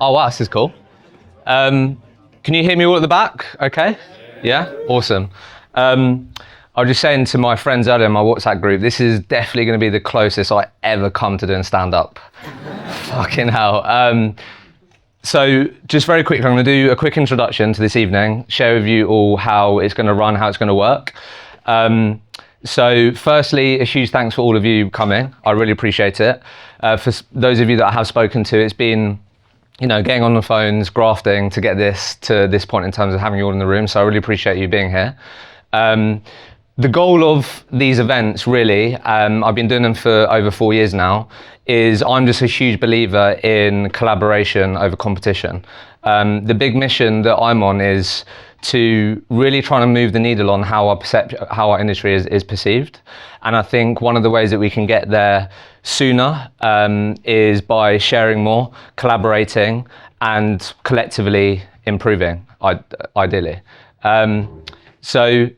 Oh wow, this is cool. Can you hear me all at the back? Okay. Yeah. Awesome. I was just saying to my friends earlier in my WhatsApp group, this is definitely going to be the closest I ever come to doing stand-up. Fucking hell. So just very quickly, I'm going to do a quick introduction to this evening, share with you all how it's going to run, how it's going to work. So firstly, a huge thanks for all of you coming. I really appreciate it. For those of you that I have spoken to, it's been, getting on the phones, grafting to get this to this point in terms of having you all in the room. So I really appreciate you being here. The goal of these events, really, I've been doing them for over 4 years now, is I'm just a huge believer in collaboration over competition. The big mission that I'm on is to really try to move the needle on how our industry is perceived. And I think one of the ways that we can get there sooner is by sharing more, collaborating, and collectively improving, ideally. So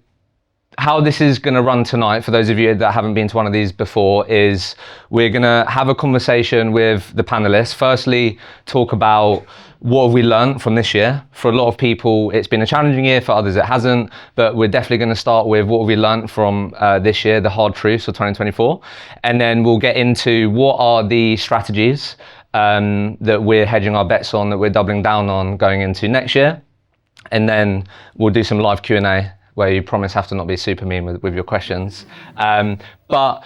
how this is going to run tonight, for those of you that haven't been to one of these before, is we're going to have a conversation with the panelists. Firstly, talk about what have we learned from this year. For a lot of people, it's been a challenging year. For others, it hasn't. But we're definitely going to start with what have we learned from this year, the hard truths of 2024. And then we'll get into what are the strategies that we're hedging our bets on, that we're doubling down on going into next year. And then we'll do some live Q&A where you promise have to not be super mean with your questions. But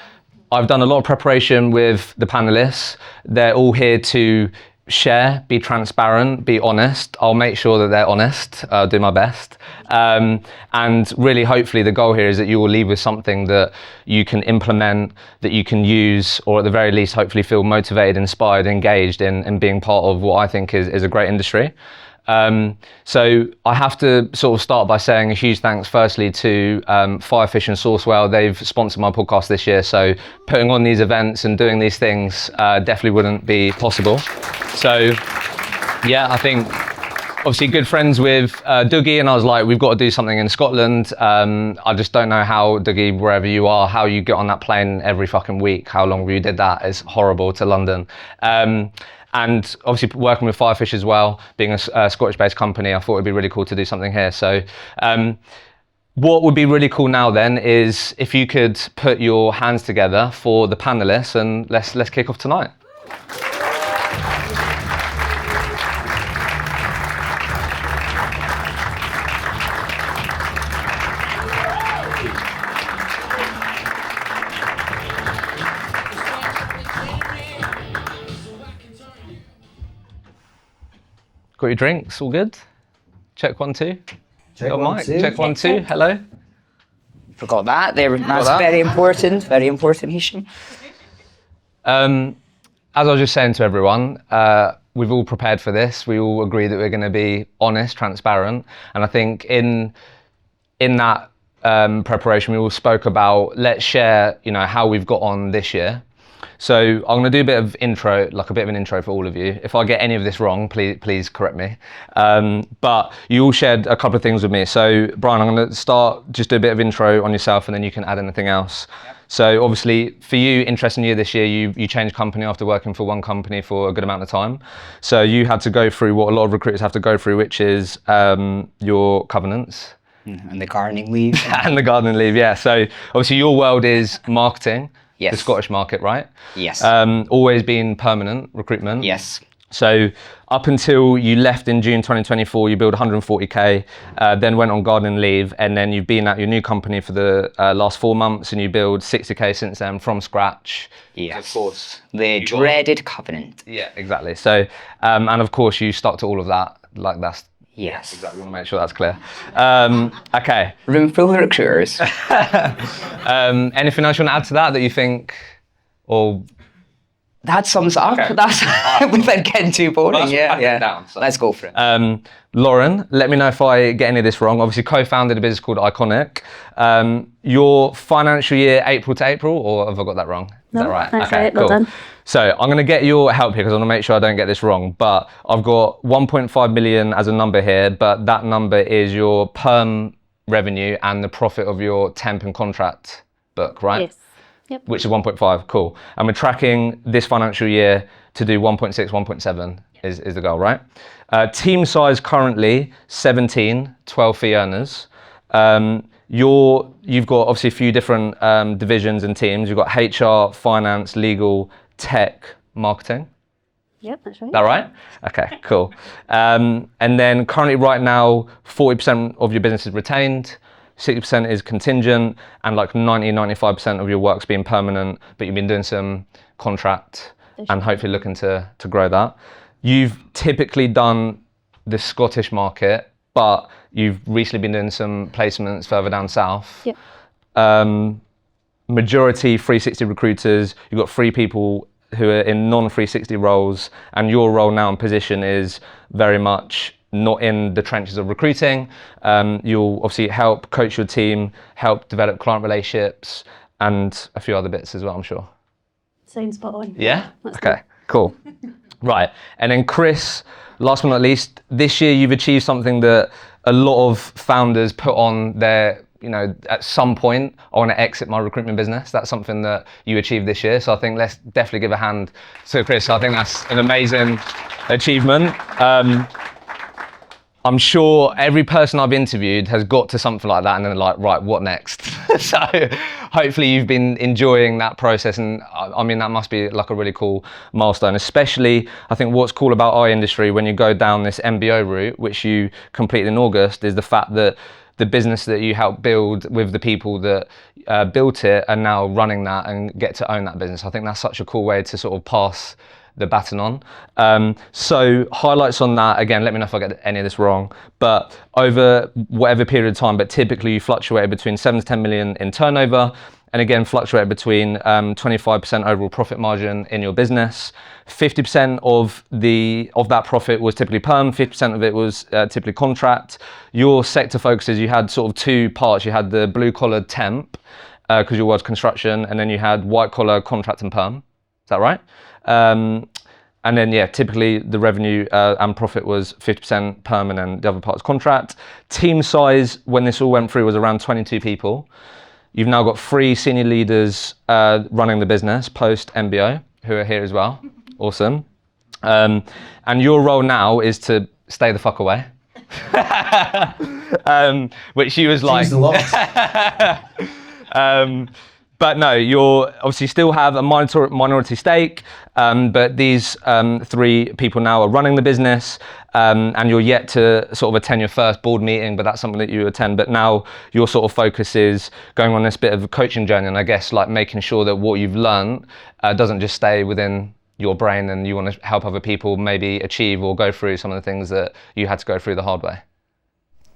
I've done a lot of preparation with the panelists. They're all here to share, be transparent, be honest. I'll make sure that they're honest, do my best. And really, hopefully, the goal here is that you will leave with something that you can implement, that you can use, or at the very least, hopefully feel motivated, inspired, engaged in being part of what I think is a great industry. So I have to sort of start by saying a huge thanks firstly to Firefish and Sourcewell. They've sponsored my podcast this year, so putting on these events and doing these things definitely wouldn't be possible. So yeah, I think obviously good friends with Dougie, and I was like, we've got to do something in Scotland. I just don't know how, Dougie, wherever you are, how you get on that plane every fucking week, how long you did that is horrible, to London. And obviously working with Firefish as well, being a Scottish-based company, I thought it'd be really cool to do something here. So what would be really cool now then is if you could put your hands together for the panelists, and let's kick off tonight. Got your drinks, all good? Check 1, 2. Check Got one, mic. two. Check 1, 2. Hello. Forgot that. That's very important. Very important, Hisham. As I was just saying to everyone, we've all prepared for this. We all agree that we're going to be honest, transparent, and I think in that preparation, we all spoke about let's share, how we've got on this year. So I'm going to do a bit of intro, like a bit of an intro for all of you. If I get any of this wrong, please correct me. But you all shared a couple of things with me. So Brian, I'm going to start, just do a bit of intro on yourself, and then you can add anything else. Yep. So obviously for you, interesting year this year, you changed company after working for one company for a good amount of time. So you had to go through what a lot of recruiters have to go through, which is your covenants. And the gardening leave. And the gardening leave, yeah. So obviously your world is marketing. Yes. The Scottish market, right? Yes. Always been permanent recruitment. Yes. So up until you left in June 2024, you billed 140k, then went on gardening leave, and then you've been at your new company for the last 4 months, and you billed 60k since then from scratch. Yes. Of course. The dreaded covenant. Yeah, exactly. So, and of course you stuck to all of that. Like that's. Yes. Exactly. We want to make sure that's clear. Okay. Room full of recruiters. Anything else you want to add to that you think, or? That sums up. Okay. That's without getting too boring. Well, yeah. Down, so. Let's go for it. Lauren, let me know if I get any of this wrong. Obviously co-founded a business called Iconic. Your financial year, April to April, or have I got that wrong? Is that right? That's okay, right. cool. Well done. So I'm going to get your help here because I want to make sure I don't get this wrong. But I've got 1.5 million as a number here, but that number is your perm revenue and the profit of your temp and contract book, right? Yes. Yep. Which is 1.5, cool. And we're tracking this financial year to do 1.6, 1.7 is the goal, right? Team size currently 17, 12 fee earners. You've got obviously a few different divisions and teams. You've got HR, finance, legal, tech, marketing. Yep, that's right. Is that right? Okay, cool. And then currently right now, 40% of your business is retained, 60% is contingent, and like 95% of your work's been permanent, but you've been doing some contract and hopefully looking to grow that. You've typically done the Scottish market, but you've recently been doing some placements further down south. Yep. Majority 360 recruiters, you've got 3 people who are in non-360 roles, and your role now and position is very much not in the trenches of recruiting. You'll obviously help coach your team, help develop client relationships, and a few other bits as well, I'm sure. Sounds spot on. Yeah? That's Okay, cool. Right, and then Chris, last but not least, this year you've achieved something that a lot of founders put on their, at some point, I want to exit my recruitment business. That's something that you achieved this year. So I think let's definitely give a hand to Chris. I think that's an amazing achievement. I'm sure every person I've interviewed has got to something like that and then like, right, what next? So hopefully you've been enjoying that process, and I mean, that must be like a really cool milestone, especially I think what's cool about our industry when you go down this MBO route, which you completed in August, is the fact that the business that you helped build with the people that built it are now running that and get to own that business. I think that's such a cool way to sort of pass the baton on. So highlights on that, again, let me know if I get any of this wrong, but over whatever period of time, but typically you fluctuate between 7 to 10 million in turnover, and again, fluctuate between 25% overall profit margin in your business. 50% of that profit was typically perm, 50% of it was typically contract. Your sector focuses, you had sort of 2 parts. You had the blue collar temp, because your was construction, and then you had white collar contract and perm. Is that right? And then, yeah, typically the revenue and profit was 50% perm, and then the other part was contract. Team size, when this all went through, was around 22 people. You've now got 3 senior leaders running the business post MBO who are here as well. Awesome. And your role now is to stay the fuck away. Which you was like. But no, you're obviously still have a minority stake, but these 3 people now are running the business, and you're yet to sort of attend your first board meeting, but that's something that you attend. But now your sort of focus is going on this bit of a coaching journey, and I guess like making sure that what you've learned doesn't just stay within your brain, and you want to help other people maybe achieve or go through some of the things that you had to go through the hard way.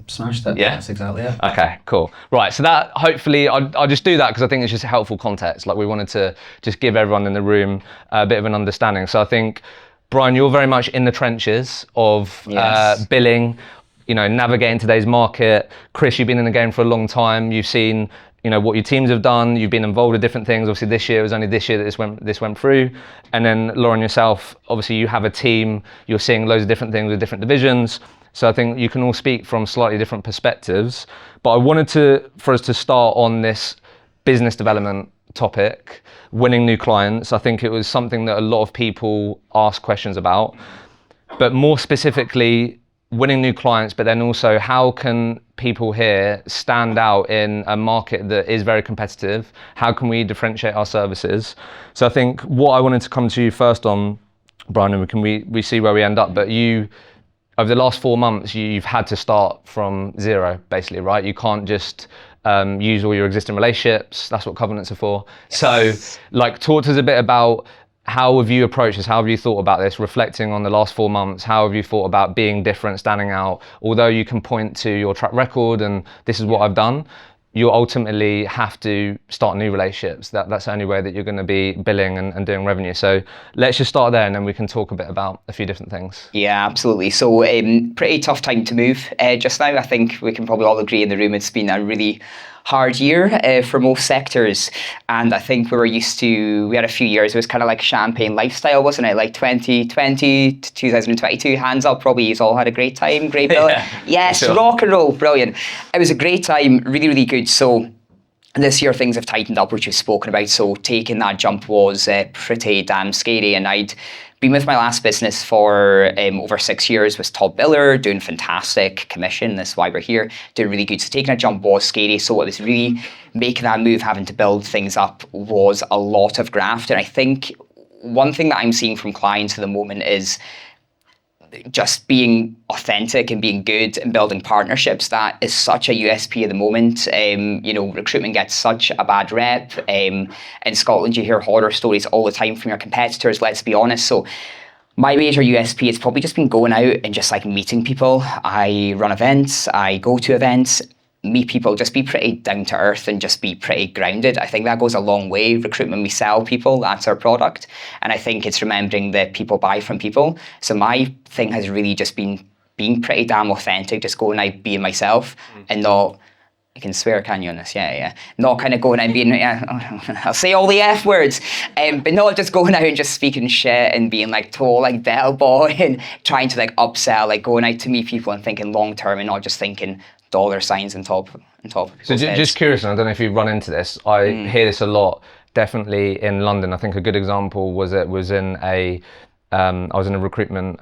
Smashed it. Yeah, that's exactly it. Okay, cool. Right, so that hopefully I'll just do that because I think it's just a helpful context. Like we wanted to just give everyone in the room a bit of an understanding. So I think, Brian, you're very much in the trenches of billing, navigating today's market. Chris, you've been in the game for a long time. You've seen, what your teams have done. You've been involved with different things. Obviously, this year it was only this year that this went through. And then Lauren, yourself, obviously you have a team. You're seeing loads of different things with different divisions. So I think you can all speak from slightly different perspectives. But I wanted for us to start on this business development topic, winning new clients. I think it was something that a lot of people ask questions about. But more specifically, winning new clients, but then also how can people here stand out in a market that is very competitive? How can we differentiate our services? So I think what I wanted to come to you first on, Brian, and we see where we end up, but over the last 4 months, you've had to start from zero, basically, right? You can't just use all your existing relationships. That's what covenants are for. Yes. So, talk to us a bit about how have you approached this? How have you thought about this? Reflecting on the last 4 months, how have you thought about being different, standing out? Although you can point to your track record and this is what I've done, you ultimately have to start new relationships. That's the only way that you're going to be billing and doing revenue. So let's just start there, and then we can talk a bit about a few different things. Yeah, absolutely. So pretty tough time to move just now. I think we can probably all agree in the room it's been a really hard year for most sectors, and I think we had a few years, it was kind of like champagne lifestyle, wasn't it? Like 2020 to 2022, hands up, probably you all had a great time, great bill. Yes, sure. Rock and roll, brilliant. It was a great time, really, really good. So And this year things have tightened up, which we've spoken about. So taking that jump was pretty damn scary. And I'd been with my last business for over 6 years, was top biller, doing fantastic commission. That's why we're here, doing really good. So taking a jump was scary. So it was really making that move, having to build things up was a lot of graft. And I think one thing that I'm seeing from clients at the moment is just being authentic and being good and building partnerships. That is such a USP at the moment. Recruitment gets such a bad rep. In Scotland, you hear horror stories all the time from your competitors, let's be honest. So my major USP has probably just been going out and just like meeting people. I run events, I go to events, meet people, just be pretty down to earth and just be pretty grounded. I think that goes a long way. Recruitment, we sell people, that's our product. And I think it's remembering that people buy from people. So my thing has really just been being pretty damn authentic, just going out being myself and not, you can swear, can you, on this? Yeah. Not kind of going out and being, I'll say all the F words, but not just going out and just speaking shit and being like tall, like bellboy and trying to like upsell, like going out to meet people and thinking long term and not just thinking dollar signs on top. So just curious, and I don't know if you've run into this. I hear this a lot. Definitely in London. I think a good example was I was in a recruitment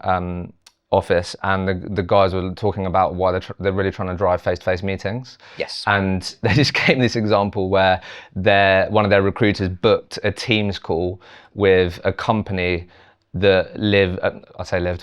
office, and the guys were talking about why they're really trying to drive face-to-face meetings. Yes. And they just gave this example where one of their recruiters booked a Teams call with a company that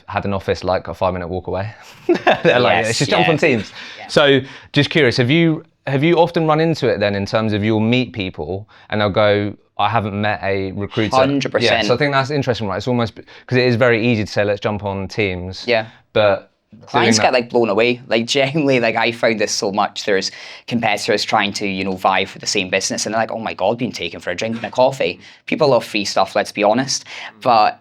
had an office like a 5-minute walk away. They're like, let's just jump on Teams. Yeah. So just curious, have you often run into it then in terms of you'll meet people and they'll go, I haven't met a recruiter. 100%. Yeah, so I think that's interesting, right? It's almost, because it is very easy to say, let's jump on Teams. Yeah. But clients get like blown away. Like genuinely, like I found this so much. There's competitors trying to, vie for the same business and they're like, oh my God, being taken for a drink and a coffee. People love free stuff, let's be honest. But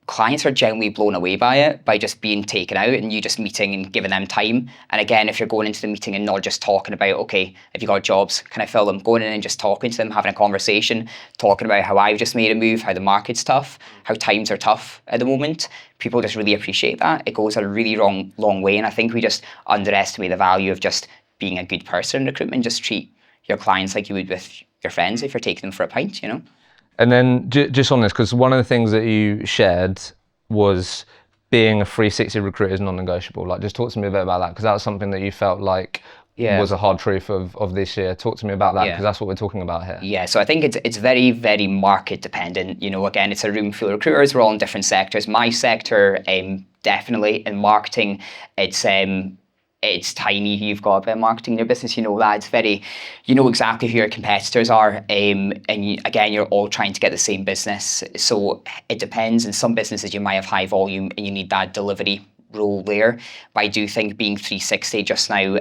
clients are generally blown away by it, by just being taken out and you just meeting and giving them time. And again, if you're going into the meeting and not just talking about, okay, have you got jobs? Can I fill them? Going in and just talking to them, having a conversation, talking about how I've just made a move, how the market's tough, how times are tough at the moment. People just really appreciate that. It goes a really long way. And I think we just underestimate the value of just being a good person in recruitment. Just treat your clients like you would with your friends if you're taking them for a pint, And then just on this, because one of the things that you shared was being a 360 recruiter is non-negotiable. Like, just talk to me a bit about that, because that was something that you felt like was a hard truth of this year. Talk to me about that, because that's what we're talking about here. Yeah, so I think it's very, very market dependent. Again, it's a room full of recruiters. We're all in different sectors. My sector, definitely in marketing, it's tiny. You've got a bit of marketing in your business, that. It's very, exactly who your competitors are. Again, you're all trying to get the same business. So it depends. In some businesses, you might have high volume and you need that delivery role there. But I do think being 360 just now,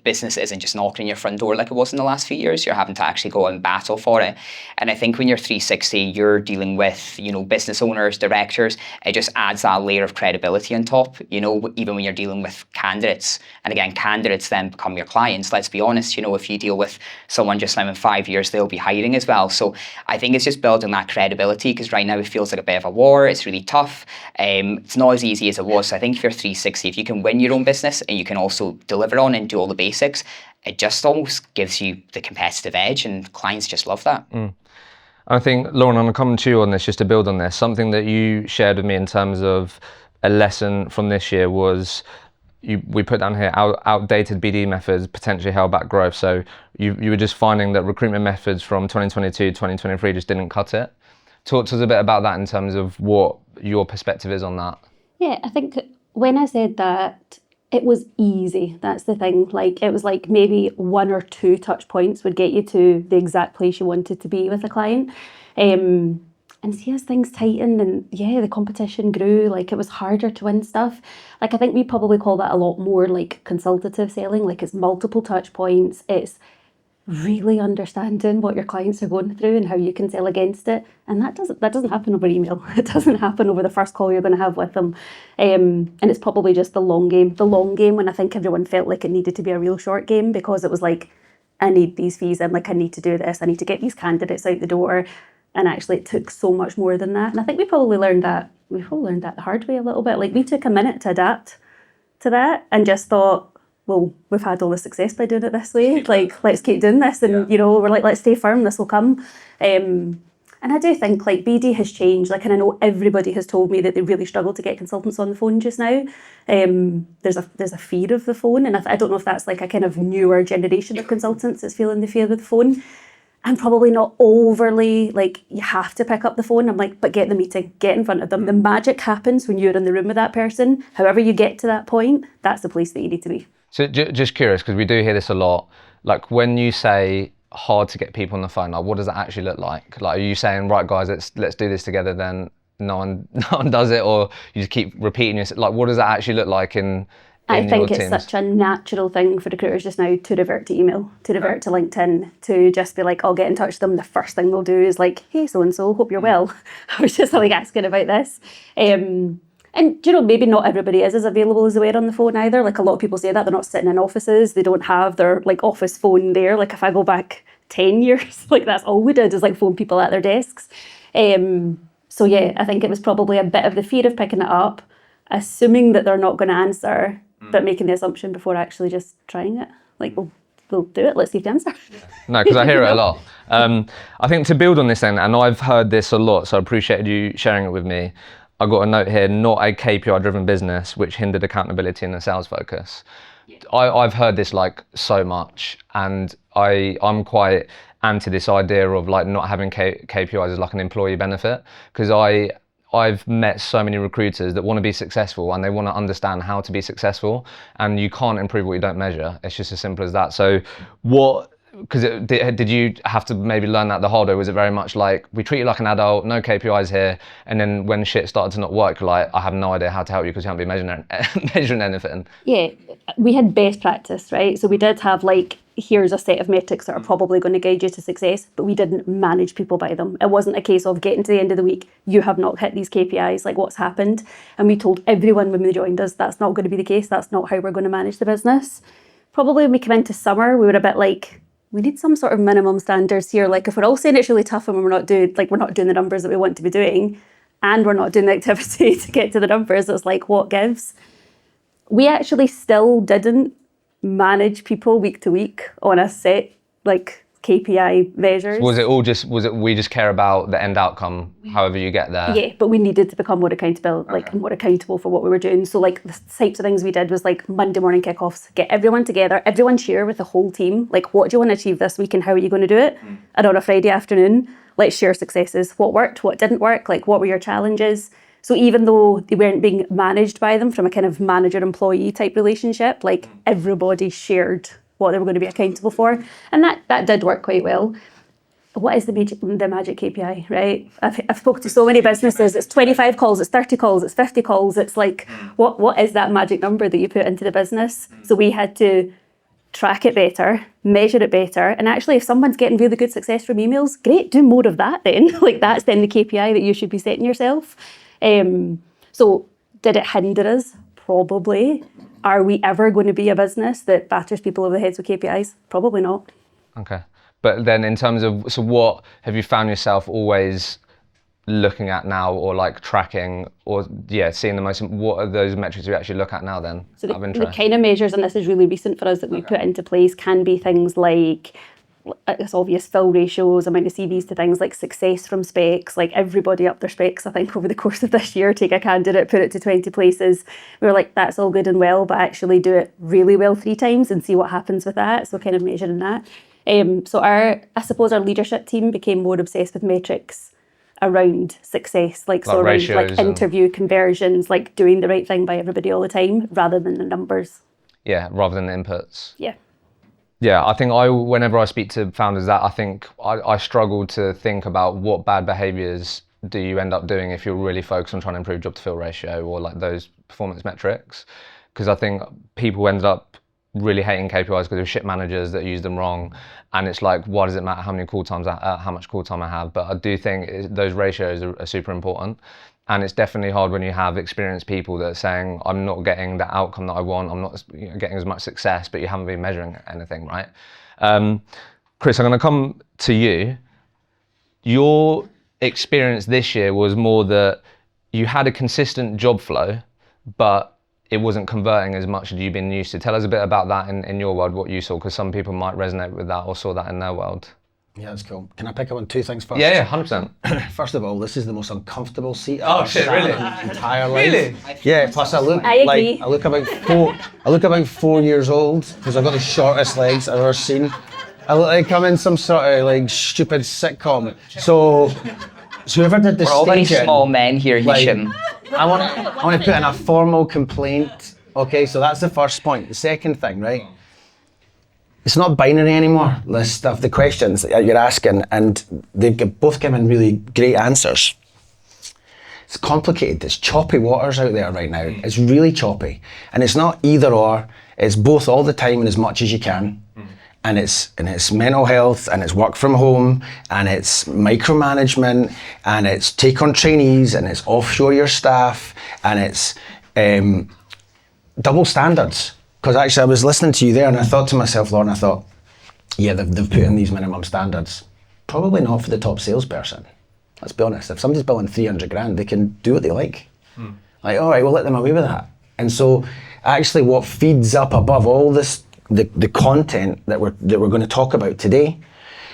business isn't just knocking on your front door like it was in the last few years. You're having to actually go and battle for it. And I think when you're 360, you're dealing with, business owners, directors. It just adds that layer of credibility on top, even when you're dealing with candidates. And again, candidates then become your clients. Let's be honest, if you deal with someone just now in 5 years, they'll be hiring as well. So I think it's just building that credibility, because right now it feels like a bit of a war. It's really tough. It's not as easy as it was. So I think if you're 360, if you can win your own business and you can also deliver on and do all the basics, it just almost gives you the competitive edge, and clients just love that. I think, Lauren, I'm coming to you on this, just to build on this. Something that you shared with me in terms of a lesson from this year was, we put down here, outdated BD methods potentially held back growth. So you were just finding that recruitment methods from 2022, 2023 just didn't cut it. Talk to us a bit about that in terms of what your perspective is on that. Yeah, I think when I said that, it was easy. That's the thing. Like, it was like maybe 1 or 2 touch points would get you to the exact place you wanted to be with a client. And see, as things tightened and the competition grew, like it was harder to win stuff. Like, I think we probably call that a lot more like consultative selling. Like, it's multiple touch points. It's really understanding what your clients are going through and how you can sell against it. And that doesn't happen over email. It doesn't happen over the first call you're going to have with them. And it's probably just the long game. The long game when I think everyone felt like it needed to be a real short game, because it was like, I need these fees in, like I need to do this, I need to get these candidates out the door. And actually it took so much more than that. And I think we probably learned that the hard way a little bit. Like, we took a minute to adapt to that and just thought, well, we've had all the success by doing it this way. Like, let's keep doing this. And, you know, we're like, let's stay firm, this will come. And I do think like BD has changed. Like, and I know everybody has told me that they really struggle to get consultants on the phone just now. There's a fear of the phone, and I don't know if that's like a kind of newer generation of consultants that's feeling the fear of the phone. I'm probably not overly like, you have to pick up the phone. I'm like, but get the meeting, get in front of them. The magic happens when you're in the room with that person. However you get to that point, that's the place that you need to be. So just curious, because we do hear this a lot. Like when you say hard to get people on the phone, like what does that actually look like? Like, are you saying, right guys, let's do this together, then no one does it, or you just keep repeating yourself? Like, what does that actually look like in I think it's teams? such a natural thing for recruiters just now to revert to email, to revert to LinkedIn, to just be like, I'll get in touch with them. The first thing they'll do is like, hey, so-and-so, hope you're well. I was just like asking about this. And, you know, maybe not everybody is as available as they were on the phone either. Like a lot of people say that, they're not sitting in offices. They don't have their like office phone there. Like if I go back 10 years, like that's all we did is like phone people at their desks. So yeah, I think it was probably a bit of the fear of picking it up, assuming that they're not going to answer, but making the assumption before actually just trying it. Like, we'll do it, let's see if they answer. No, because I hear it a lot. I think to build on this then, and I've heard this a lot, so I appreciate you sharing it with me. I got a note here, not a KPI-driven business, which hindered accountability and a sales focus. I've heard this like so much, and I'm quite anti this idea of like not having KPIs as like an employee benefit, because I've met so many recruiters that want to be successful and they want to understand how to be successful, and you can't improve what you don't measure. It's just as simple as that. So did you have to maybe learn that the hard way? Was it very much like, we treat you like an adult, no KPIs here, and then when shit started to not work, like, I have no idea how to help you because you haven't been measuring anything? Yeah, we had best practice, right? So we did have like, here's a set of metrics that are probably going to guide you to success, but we didn't manage people by them. It wasn't a case of getting to the end of the week, you have not hit these KPIs, like what's happened? And we told everyone when they joined us, that's not going to be the case, that's not how we're going to manage the business. Probably when we came into summer, we were a bit like, we need some sort of minimum standards here. Like if we're all saying it's really tough and we're not doing the numbers that we want to be doing, and we're not doing the activity to get to the numbers, it's like, what gives? We actually still didn't manage people week to week on a set like KPI measures. Was it we just care about the end outcome, however you get there? Yeah, but we needed to become more accountable, more accountable for what we were doing. So like the types of things we did was like Monday morning kickoffs, get everyone together, everyone share with the whole team, like what do you want to achieve this week and how are you going to do it? And on a Friday afternoon, let's share successes, what worked, what didn't work, like what were your challenges? So even though they weren't being managed by them from a kind of manager-employee type relationship, like everybody shared what they were going to be accountable for. And that did work quite well. What is the magic KPI, right? I've spoken to so many businesses, it's 25 calls, it's 30 calls, it's 50 calls. It's like, what is that magic number that you put into the business? So we had to track it better, measure it better. And actually, if someone's getting really good success from emails, great, do more of that then. Like that's then the KPI that you should be setting yourself. So did it hinder us? Probably. Are we ever going to be a business that batters people over the heads with KPIs? Probably not. Okay. But then in terms of, so what have you found yourself always looking at now, or like tracking, or seeing the most, what are those metrics you actually look at now then? So the kind of measures, and this is really recent for us, that we put into place can be things like, it's obvious, fill ratios, amount of CVs to things like success from specs. Like everybody upped their specs, I think, over the course of this year. Take a candidate, put it to 20 places. We were like, that's all good and well, but actually do it really well 3 times and see what happens with that. So kind of measuring that. So I suppose our leadership team became more obsessed with metrics around success, like so around like interview conversions, like doing the right thing by everybody all the time, rather than the numbers. Yeah, rather than the inputs. Yeah. Yeah, I think whenever I speak to founders, I think I struggle to think about what bad behaviours do you end up doing if you're really focused on trying to improve job to fill ratio or like those performance metrics. Because I think people ended up really hating KPIs because they're shit managers that use them wrong. And it's like, why does it matter how many call times, how much call time I have? But I do think those ratios are super important. And it's definitely hard when you have experienced people that are saying, I'm not getting the outcome that I want, I'm not getting as much success, but you haven't been measuring anything, right? Chris, I'm going to come to you. Your experience this year was more that you had a consistent job flow, but it wasn't converting as much as you've been used to. Tell us a bit about that in your world, what you saw, because some people might resonate with that or saw that in their world. Yeah, that's cool. Can I pick up on two things first? Yeah, 100%. First of all, this is the most uncomfortable seat Oh, I've shit, sat really? in my entire life. Really? Yeah. Plus, I look I agree. like I look about 4 years old because I've got the shortest legs I've ever seen. I look like I'm in some sort of like stupid sitcom. So whoever did the We're all very staging, small men here, like, Hisham. I want to put in a formal complaint. Okay, so that's the first point. The second thing, right? It's not binary anymore, this stuff, the questions that you're asking, and they've both given really great answers. It's complicated, it's choppy waters out there right now. It's really choppy. And it's not either or, it's both all the time and as much as you can. And it's mental health, and it's work from home, and it's micromanagement, and it's take on trainees, and it's offshore your staff, and it's double standards. Because actually I was listening to you there and I thought to myself, Lauren, yeah, they've put in these minimum standards. Probably not for the top salesperson. Let's be honest. If somebody's billing 300 grand, they can do what they like. Like, all right, we'll let them away with that. And so actually what feeds up above all this, the content that we're going to talk about today,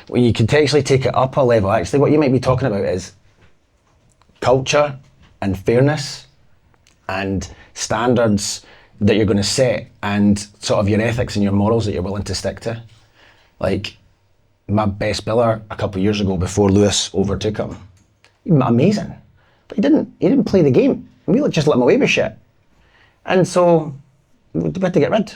when you could actually take it up a level, actually what you might be talking about is culture and fairness and standards that you're going to set, and sort of your ethics and your morals that you're willing to stick to. Like my best biller a couple of years ago before Lewis overtook him, amazing, but he didn't play the game. And we just let him away with shit. And so we had to get rid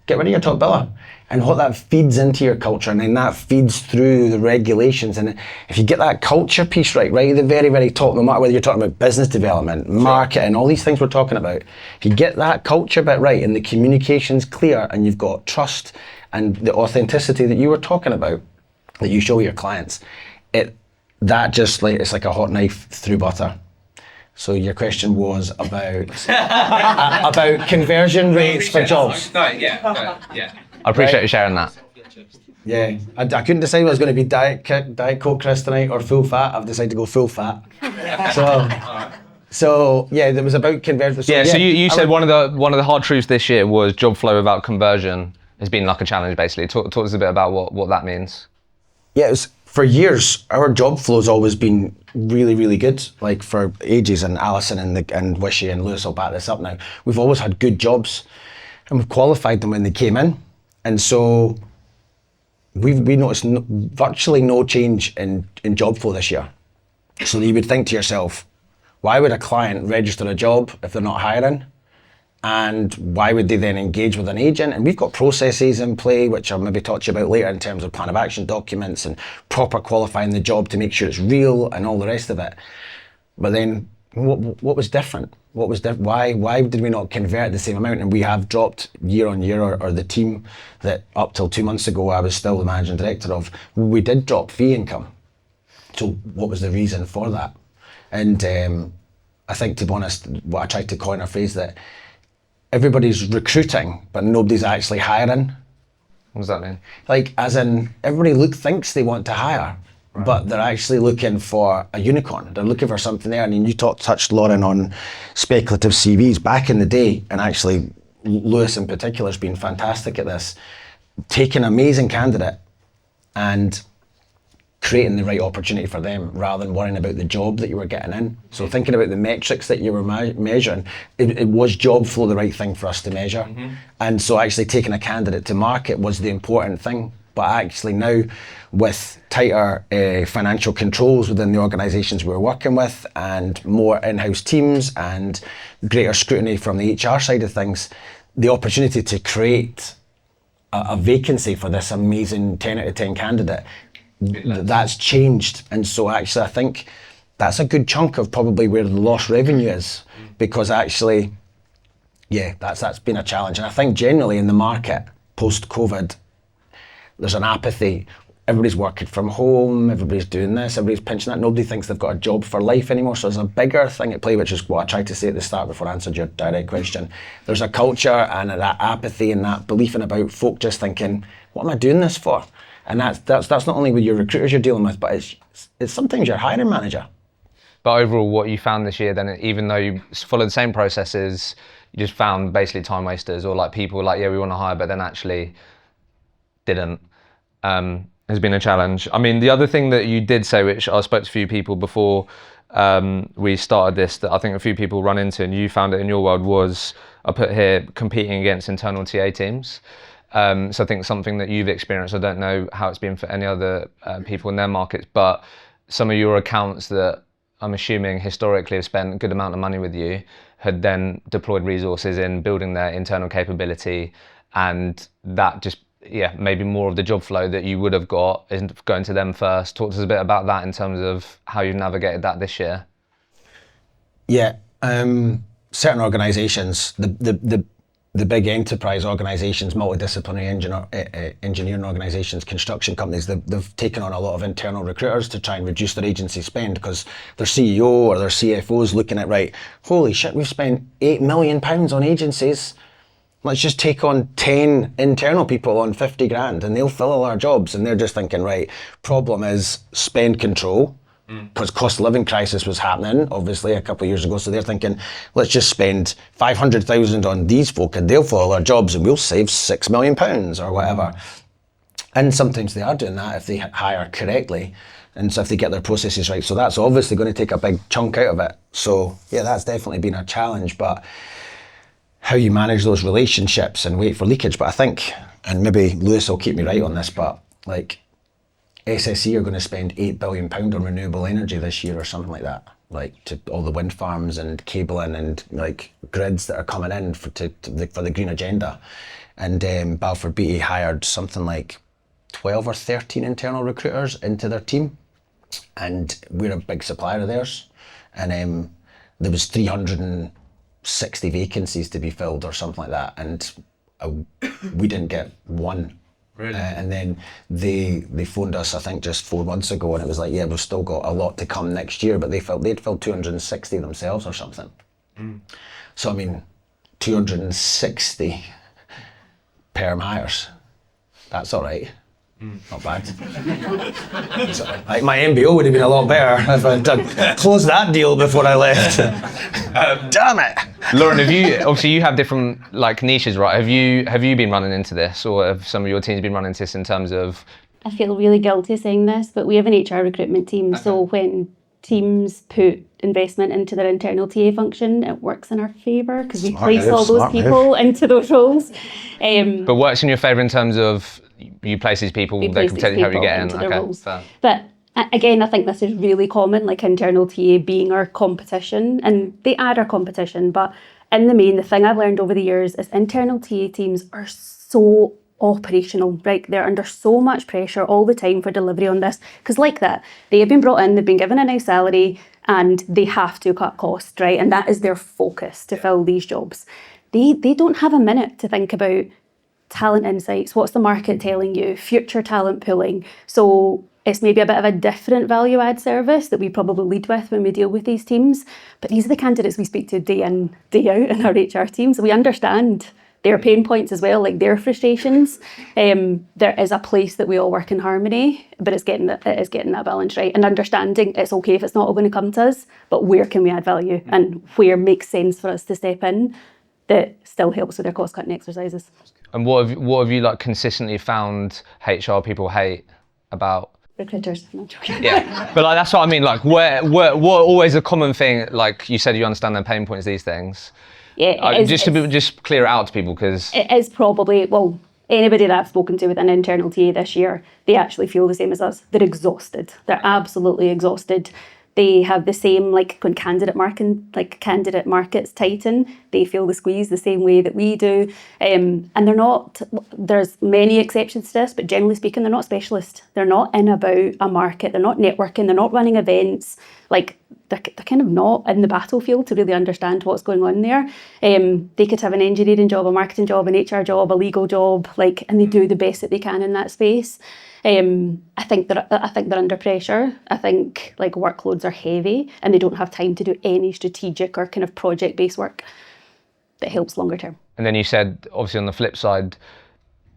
of your top biller. And what that feeds into your culture, and then that feeds through the regulations. And if you get that culture piece right at the very, very top, no matter whether you're talking about business development, marketing, all these things we're talking about, if you get that culture bit right and the communication's clear and you've got trust and the authenticity that you were talking about, that you show your clients, that just like, it's like a hot knife through butter. So your question was about about conversion rates for jobs. I appreciate you sharing that. Yeah, I couldn't decide whether it was going to be Diet Coke Kryptonite or full fat. I've decided to go full fat. So yeah, it was about conversion. So you said one of the hard truths this year was job flow without conversion has been like a challenge, basically. Talk to us a bit about what that means. Yeah, for years, our job flow's always been really, really good. Like for ages, and Alison and Wishy and Lewis will back this up now. We've always had good jobs, and we've qualified them when they came in. And so we noticed virtually no change in job flow this year. So you would think to yourself, why would a client register a job if they're not hiring? And why would they then engage with an agent? And we've got processes in play, which I'll maybe talk to you about later in terms of plan of action documents and proper qualifying the job to make sure it's real and all the rest of it. But then what was different? Why did we not convert the same amount? And we have dropped year on year, or the team that up till 2 months ago I was still the managing director of, we did drop fee income. So what was the reason for that? And I think, to be honest, what I tried to coin a phrase that everybody's recruiting, but nobody's actually hiring. What does that mean? Like, as in, everybody thinks they want to hire, but they're actually looking for a unicorn. They're looking for something there. I mean, you touched, Lauren, on speculative CVs back in the day, and actually Lewis in particular has been fantastic at this, taking an amazing candidate and creating the right opportunity for them rather than worrying about the job that you were getting in. So thinking about the metrics that you were measuring, it was job flow the right thing for us to measure. Mm-hmm. And so actually taking a candidate to market was the important thing. But actually now, with tighter financial controls within the organisations we're working with, and more in-house teams and greater scrutiny from the HR side of things, the opportunity to create a vacancy for this amazing 10 out of 10 candidate, that's changed. And so actually I think that's a good chunk of probably where the lost revenue is, because actually, yeah, that's been a challenge. And I think generally in the market, post-COVID, there's an apathy. Everybody's working from home, everybody's doing this, everybody's pinching that. Nobody thinks they've got a job for life anymore. So there's a bigger thing at play, which is what I tried to say at the start before I answered your direct question. There's a culture and that apathy and that belief in about folk just thinking, what am I doing this for? And that's not only with your recruiters you're dealing with, but it's sometimes your hiring manager. But overall, what you found this year, then, even though you followed the same processes, you just found basically time wasters, or like people like, yeah, we want to hire, but then actually didn't, has been a challenge. I mean, the other thing that you did say, which I spoke to a few people before we started this, that I think a few people run into, and you found it in your world, was, I put here, competing against internal TA teams. So I think something that you've experienced, I don't know how it's been for any other people in their markets, but some of your accounts that I'm assuming historically have spent a good amount of money with you, had then deployed resources in building their internal capability, and that just, maybe more of the job flow that you would have got is going to them first. Talk to us a bit about that in terms of how you've navigated that this year. Yeah, certain organisations, the big enterprise organisations, multidisciplinary engineering organisations, construction companies, they've taken on a lot of internal recruiters to try and reduce their agency spend, because their CEO or their CFO is looking at, right, holy shit, we've spent £8 million on agencies. Let's just take on 10 internal people on 50 grand and they'll fill all our jobs. And they're just thinking, right, problem is spend control, because cost of living crisis was happening, obviously, a couple of years ago. So they're thinking, let's just spend 500,000 on these folk and they'll fill all our jobs and we'll save £6 million or whatever. And sometimes they are doing that if they hire correctly. And so if they get their processes right. So that's obviously going to take a big chunk out of it. So yeah, that's definitely been a challenge. But how you manage those relationships and wait for leakage. But I think, and maybe Lewis will keep me right on this, but like SSE are going to spend £8 billion on renewable energy this year or something like that, like to all the wind farms and cabling and like grids that are coming in for the green agenda. And Balfour Beatty hired something like 12 or 13 internal recruiters into their team, and we're a big supplier of theirs. And there was 360 vacancies to be filled or something like that, and we didn't get one. Really? And then they phoned us, I think, just 4 months ago, and it was like, yeah, we've still got a lot to come next year, but they'd filled 260 themselves or something. So I mean, 260 perm hires, that's all right. Not bad. Like my MBO would have been a lot better if I'd closed that deal before I left. Damn it! Lauren, obviously you have different like niches, right? Have you been running into this, or have some of your teams been running into this in terms of? I feel really guilty saying this, but we have an HR recruitment team. Okay. So when teams put investment into their internal TA function, it works in our favour because we place all those people into those roles. But works in your favour in terms of you place these people, they can potentially help you get in. Okay, roles. But again, I think this is really common, like internal TA being our competition, and they add our competition. But in the main, the thing I've learned over the years is internal TA teams are so operational, right? They're under so much pressure all the time for delivery on this, because like that, they have been brought in, they've been given a nice salary, and they have to cut costs, right? And that is their focus, to fill these jobs. They don't have a minute to think about talent insights, what's the market telling you, future talent pooling. So it's maybe a bit of a different value add service that we probably lead with when we deal with these teams. But these are the candidates we speak to day in, day out in our HR team. So we understand their pain points as well, like their frustrations. There is a place that we all work in harmony, but it is getting that balance right, and understanding it's okay if it's not all going to come to us, but where can we add value and where makes sense for us to step in that still helps with their cost cutting exercises. And what have you like consistently found HR people hate about recruiters? I'm not joking. Yeah, but like that's what I mean. Like, what always a common thing? Like you said, you understand their pain points. These things. Yeah, just clear it out to people, because it is probably, well, anybody that I've spoken to with an internal TA this year, they actually feel the same as us. They're exhausted. They're absolutely exhausted. They have the same, like when candidate markets tighten, they feel the squeeze the same way that we do. And they're not, there's many exceptions to this, but generally speaking, they're not specialists. They're not in about a market. They're not networking. They're not running events. Like they're kind of not in the battlefield to really understand what's going on there. They could have an engineering job, a marketing job, an HR job, a legal job, like, and they do the best that they can in that space. I think they're under pressure. I think like workloads are heavy and they don't have time to do any strategic or kind of project-based work that helps longer term. And then you said, obviously on the flip side,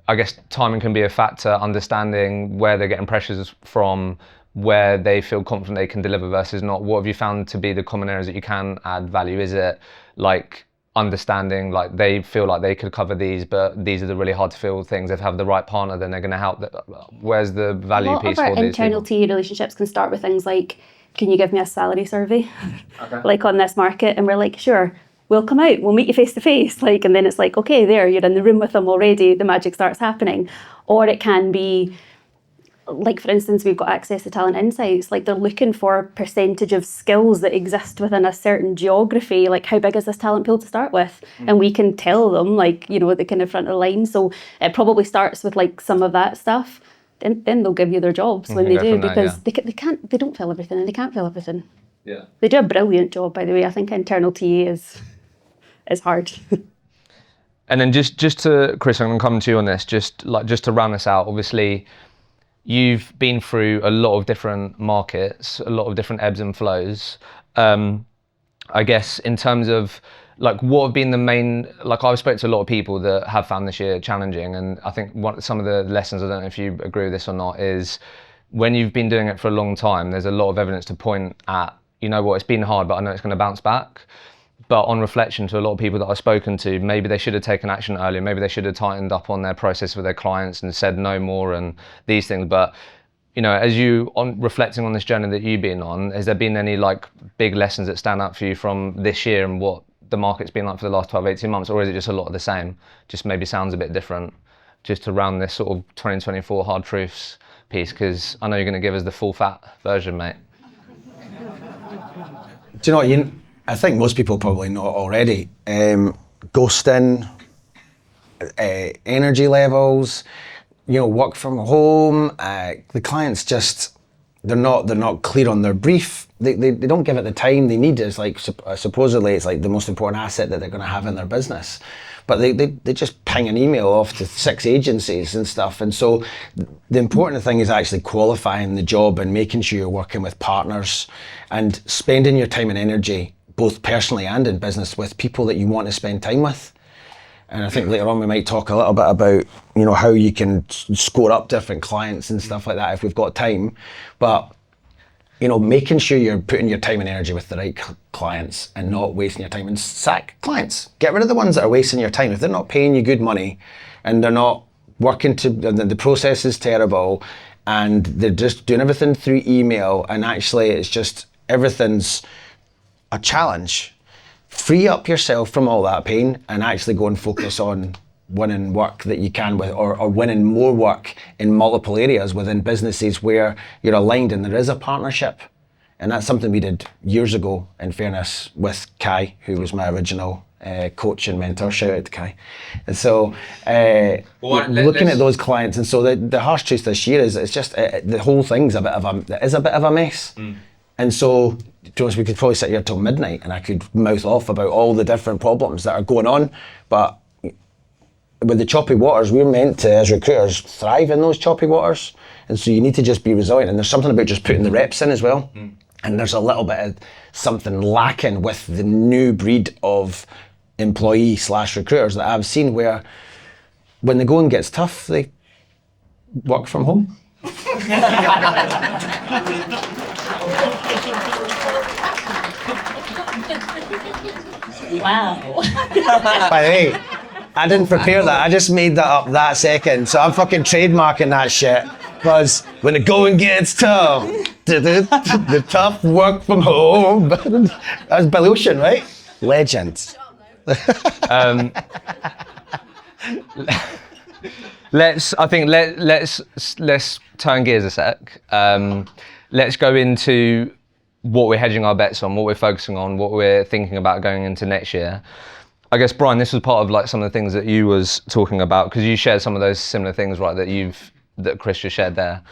I guess timing can be a factor, understanding where they're getting pressures from, where they feel confident they can deliver versus not? What have you found to be the common areas that you can add value? Is it like understanding, like they feel like they could cover these, but these are the really hard to fill things? If they have the right partner, then they're going to help. Where's the value piece for these people? A lot of our internal TA relationships can start with things like, can you give me a salary survey? Okay. Like on this market, and we're like, sure, we'll come out, we'll meet you face to face. Like, and then it's like, okay, there, you're in the room with them already, the magic starts happening. Or it can be, like for instance, we've got access to talent insights. Like they're looking for a percentage of skills that exist within a certain geography. Like how big is this talent pool to start with? And we can tell them, like, you know, the kind of front of the line. So it probably starts with like some of that stuff. Then they'll give you their jobs when they do, because they don't fill everything, and they can't fill everything. Yeah. They do a brilliant job, by the way. I think internal TA is hard. And then just to, Chris, I'm going to come to you on this, just to round this out. Obviously, you've been through a lot of different markets, a lot of different ebbs and flows. I guess in terms of like what have been the main, like I've spoken to a lot of people that have found this year challenging, and I think some of the lessons, I don't know if you agree with this or not, is when you've been doing it for a long time, there's a lot of evidence to point at, you know what, it's been hard, but I know it's going to bounce back. But on reflection, to a lot of people that I've spoken to, maybe they should have taken action earlier. Maybe they should have tightened up on their process with their clients and said no more and these things. But, you know, as you reflecting on this journey that you've been on, has there been any like big lessons that stand out for you from this year and what the market's been like for the last 12, 18 months? Or is it just a lot of the same? Just maybe sounds a bit different, just to round this sort of 2024 hard truths piece, because I know you're going to give us the full fat version, mate. Do you know what, I think most people probably know it already. Ghosting, energy levels, you know, work from home. The clients just, they're not clear on their brief. They don't give it the time they need. It's like supposedly it's like the most important asset that they're going to have in their business, but they just ping an email off to 6 agencies and stuff. And so the important thing is actually qualifying the job and making sure you're working with partners and spending your time and energy, both personally and in business, with people that you want to spend time with. And I think later on we might talk a little bit about, you know, how you can score up different clients and stuff like that if we've got time. But, you know, making sure you're putting your time and energy with the right clients and not wasting your time, and sack clients. Get rid of the ones that are wasting your time. If they're not paying you good money and they're not working the process is terrible and they're just doing everything through email, and actually it's just everything's a challenge. Free up yourself from all that pain and actually go and focus on winning work that you can with, or winning more work in multiple areas within businesses where you're aligned and there is a partnership. And that's something we did years ago, in fairness, with Kai, who was my original coach and mentor. Shout out to Kai. And so looking at those clients, and so the harsh truth this year is it's just the whole thing's a bit of a mess. And so, to be honest, we could probably sit here till midnight and I could mouth off about all the different problems that are going on. But with the choppy waters, we're meant to, as recruiters, thrive in those choppy waters. And so you need to just be resilient. And there's something about just putting the reps in as well. And there's a little bit of something lacking with the new breed of employee / recruiters that I've seen, where when the going gets tough, they work from home. Wow. By the way, I didn't prepare that. I just made that up that second. So I'm fucking trademarking that shit. Because when the going gets tough, the tough work from home. That's Billy Ocean, right? Legend. Let's turn gears a sec. Let's go into what we're hedging our bets on, what we're focusing on, what we're thinking about going into next year. I guess, Brian, this was part of like some of the things that you was talking about, because you shared some of those similar things, right, that Chris just shared there.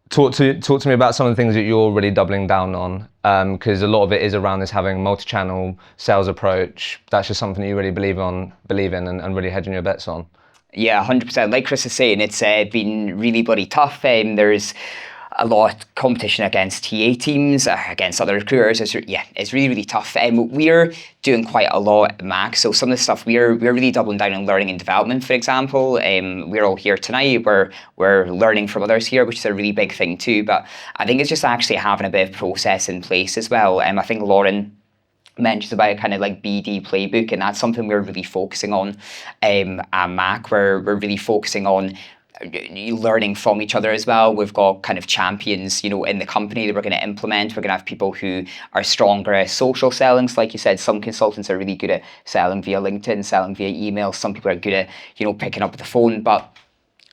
Talk to me about some of the things that you're really doubling down on, because a lot of it is around this having multi-channel sales approach. That's just something you really believe in and really hedging your bets on. Yeah, 100%. Like Chris is saying, it's been really bloody tough. There's a lot of competition against TA teams, against other recruiters. It's really, really tough. We're doing quite a lot at Mac. So some of the stuff we're really doubling down on learning and development, for example. We're all here tonight. We're learning from others here, which is a really big thing too. But I think it's just actually having a bit of process in place as well. I think Lauren mentions about kind of like BD playbook, and that's something we're really focusing on at Mac. We're really focusing on learning from each other as well. We've got kind of champions, in the company that we're going to implement. We're going to have people who are stronger at social selling. So like you said, some consultants are really good at selling via LinkedIn, selling via email. Some people are good at, picking up the phone. But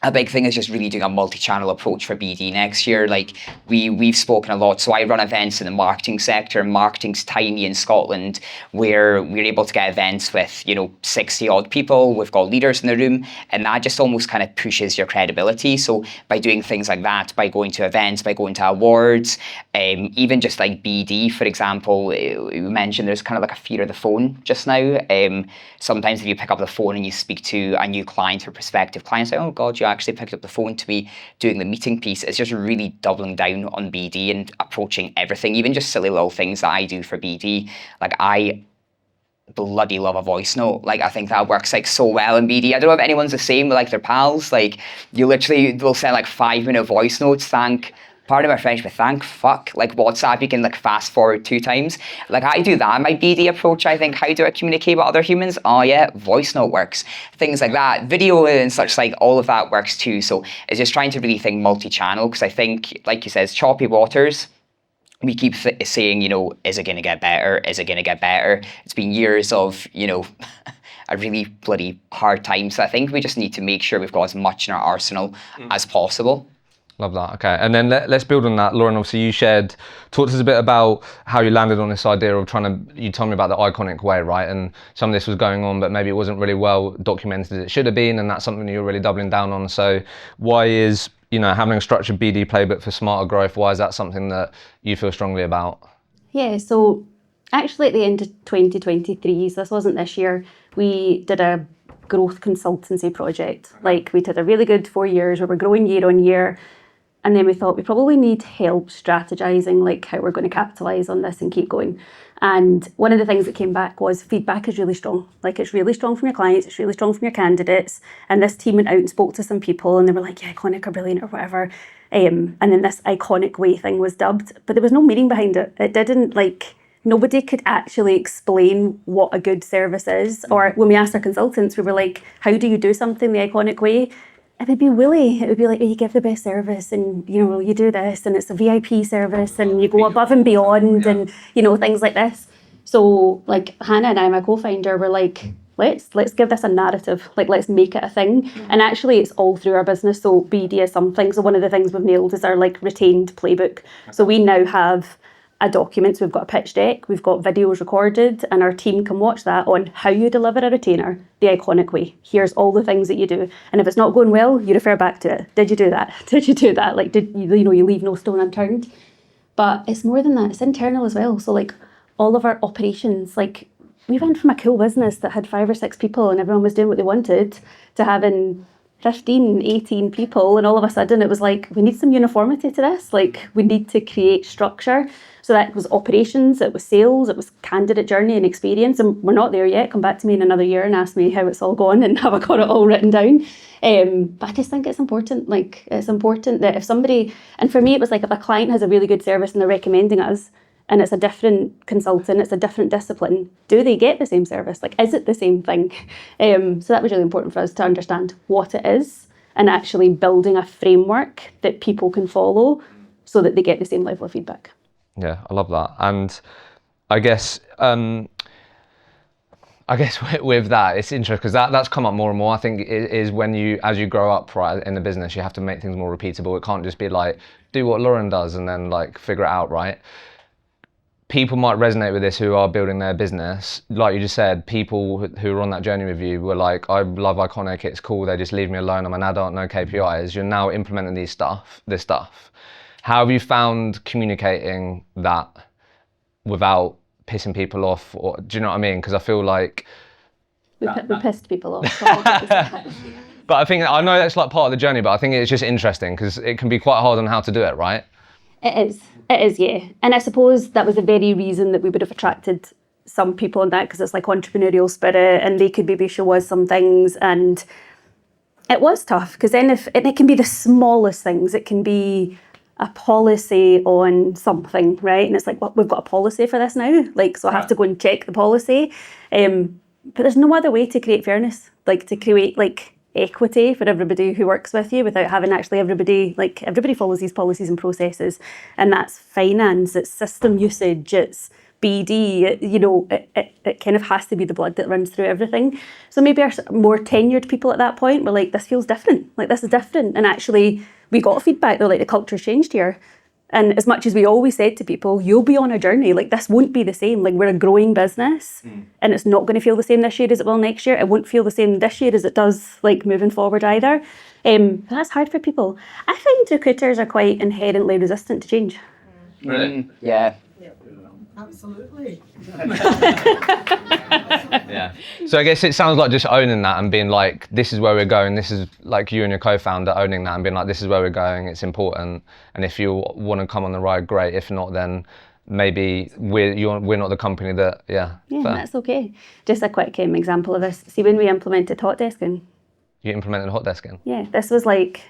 a big thing is just really doing a multi-channel approach for BD next year. Like we've spoken a lot. So I run events in the marketing sector. Marketing's tiny in Scotland, where we're able to get events with 60 odd people. We've got leaders in the room, and that just almost kind of pushes your credibility. So by doing things like that, by going to events, by going to awards, even just like BD, for example, you mentioned there's kind of like a fear of the phone just now. Sometimes if you pick up the phone and you speak to a new client or prospective client, say, oh God, you actually picked up the phone to be doing the meeting piece. It's just really doubling down on BD and approaching everything, even just silly little things that I do for BD. Like I bloody love a voice note. Like I think that works like so well in BD. I don't know if anyone's the same with like their pals. Like you literally will send like 5-minute voice notes, pardon my French, but thank fuck. Like WhatsApp, you can like fast forward 2 times. Like I do that in my BD approach. I think, how do I communicate with other humans? Oh yeah, voice note works. Things like that. Video and such, like all of that works too. So it's just trying to really think multi-channel, because I think, like you said, it's choppy waters. We keep saying, is it going to get better? Is it going to get better? It's been years of, a really bloody hard time. So I think we just need to make sure we've got as much in our arsenal as possible. Love that. Okay, and then let's build on that. Lauren, obviously you talked to us a bit about how you landed on this idea of you told me about the iconic way, right? And some of this was going on, but maybe it wasn't really well documented as it should have been, and that's something you're really doubling down on. So why is, having a structured BD playbook for smarter growth, why is that something that you feel strongly about? Yeah, so actually at the end of 2023, so this wasn't this year, we did a growth consultancy project. Like we did a really good 4 years where we're growing year on year. And then we thought we probably need help strategizing like how we're going to capitalize on this and keep going. And one of the things that came back was feedback is really strong. Like it's really strong from your clients, it's really strong from your candidates. And this team went out and spoke to some people and they were like, yeah, iconic or brilliant or whatever. And then this iconic way thing was dubbed, but there was no meaning behind it. It didn't nobody could actually explain what a good service is. Or when we asked our consultants, we were like, how do you do something the iconic way? It would be woolly. It would be like, oh, you give the best service and, you do this and it's a VIP service and you go above and beyond and, things like this. So like Hannah and I, my co-founder, were like, let's give this a narrative. Like, let's make it a thing. And actually it's all through our business. So BD is something. So one of the things we've nailed is our like retained playbook. So we now have a document. So we've got a pitch deck, we've got videos recorded, and our team can watch that on how you deliver a retainer the iconic way. Here's all the things that you do. And if it's not going well, you refer back to it. Did you do that? Did you do that? Like, did you leave no stone unturned? But it's more than that. It's internal as well. So like all of our operations, like we went from a cool business that had 5 or 6 people and everyone was doing what they wanted to having 15, 18 people, and all of a sudden it was like, we need some uniformity to this. Like we need to create structure. So that was operations, it was sales, it was candidate journey and experience. And we're not there yet. Come back to me in another year and ask me how it's all gone and have I got it all written down. But I just think it's important. Like it's important that if somebody, and for me it was like if a client has a really good service and they're recommending us and it's a different consultant, it's a different discipline, do they get the same service? Like is it the same thing? So that was really important for us to understand what it is and actually building a framework that people can follow so that they get the same level of feedback. Yeah, I love that. And I guess with that, it's interesting because that's come up more and more. I think it is when as you grow up right in the business, you have to make things more repeatable. It can't just be like, do what Lauren does and then like figure it out, right? People might resonate with this who are building their business. Like you just said, people who are on that journey with you were like, I love Iconic, it's cool, they just leave me alone, I'm an adult, no KPIs. You're now implementing this stuff. How have you found communicating that without pissing people off? Or do you know what I mean? Because I feel like we pissed people off. But I know that's like part of the journey, but I think it's just interesting because it can be quite hard on how to do it, right? It is, yeah. And I suppose that was the very reason that we would have attracted some people on that, because it's like entrepreneurial spirit and they could maybe show us some things. And it was tough, because then and it can be the smallest things. It can be a policy on something, right? And it's like, well, we've got a policy for this now. Like, so I have to go and check the policy. But there's no other way to create fairness, like to create like equity for everybody who works with you without having actually everybody follows these policies and processes. And that's finance, it's system usage, it's BD, it kind of has to be the blood that runs through everything. So maybe our more tenured people at that point were like, this feels different, like this is different. And actually we got feedback, they're like, the culture's changed here. And as much as we always said to people, you'll be on a journey, like this won't be the same. Like we're a growing business and it's not going to feel the same this year as it will next year. It won't feel the same this year as it does like moving forward either. That's hard for people. I find recruiters are quite inherently resistant to change. Really? Yeah. Absolutely. Yeah. So I guess it sounds like just owning that and being like, this is where we're going. This is like you and your co-founder owning that and being like, this is where we're going. It's important. And if you want to come on the ride, great. If not, then maybe we're not the company that, Yeah, fair. that's okay. Just a quick example of this. See, when we implemented hot desking, You implemented hot desking. yeah, this was like,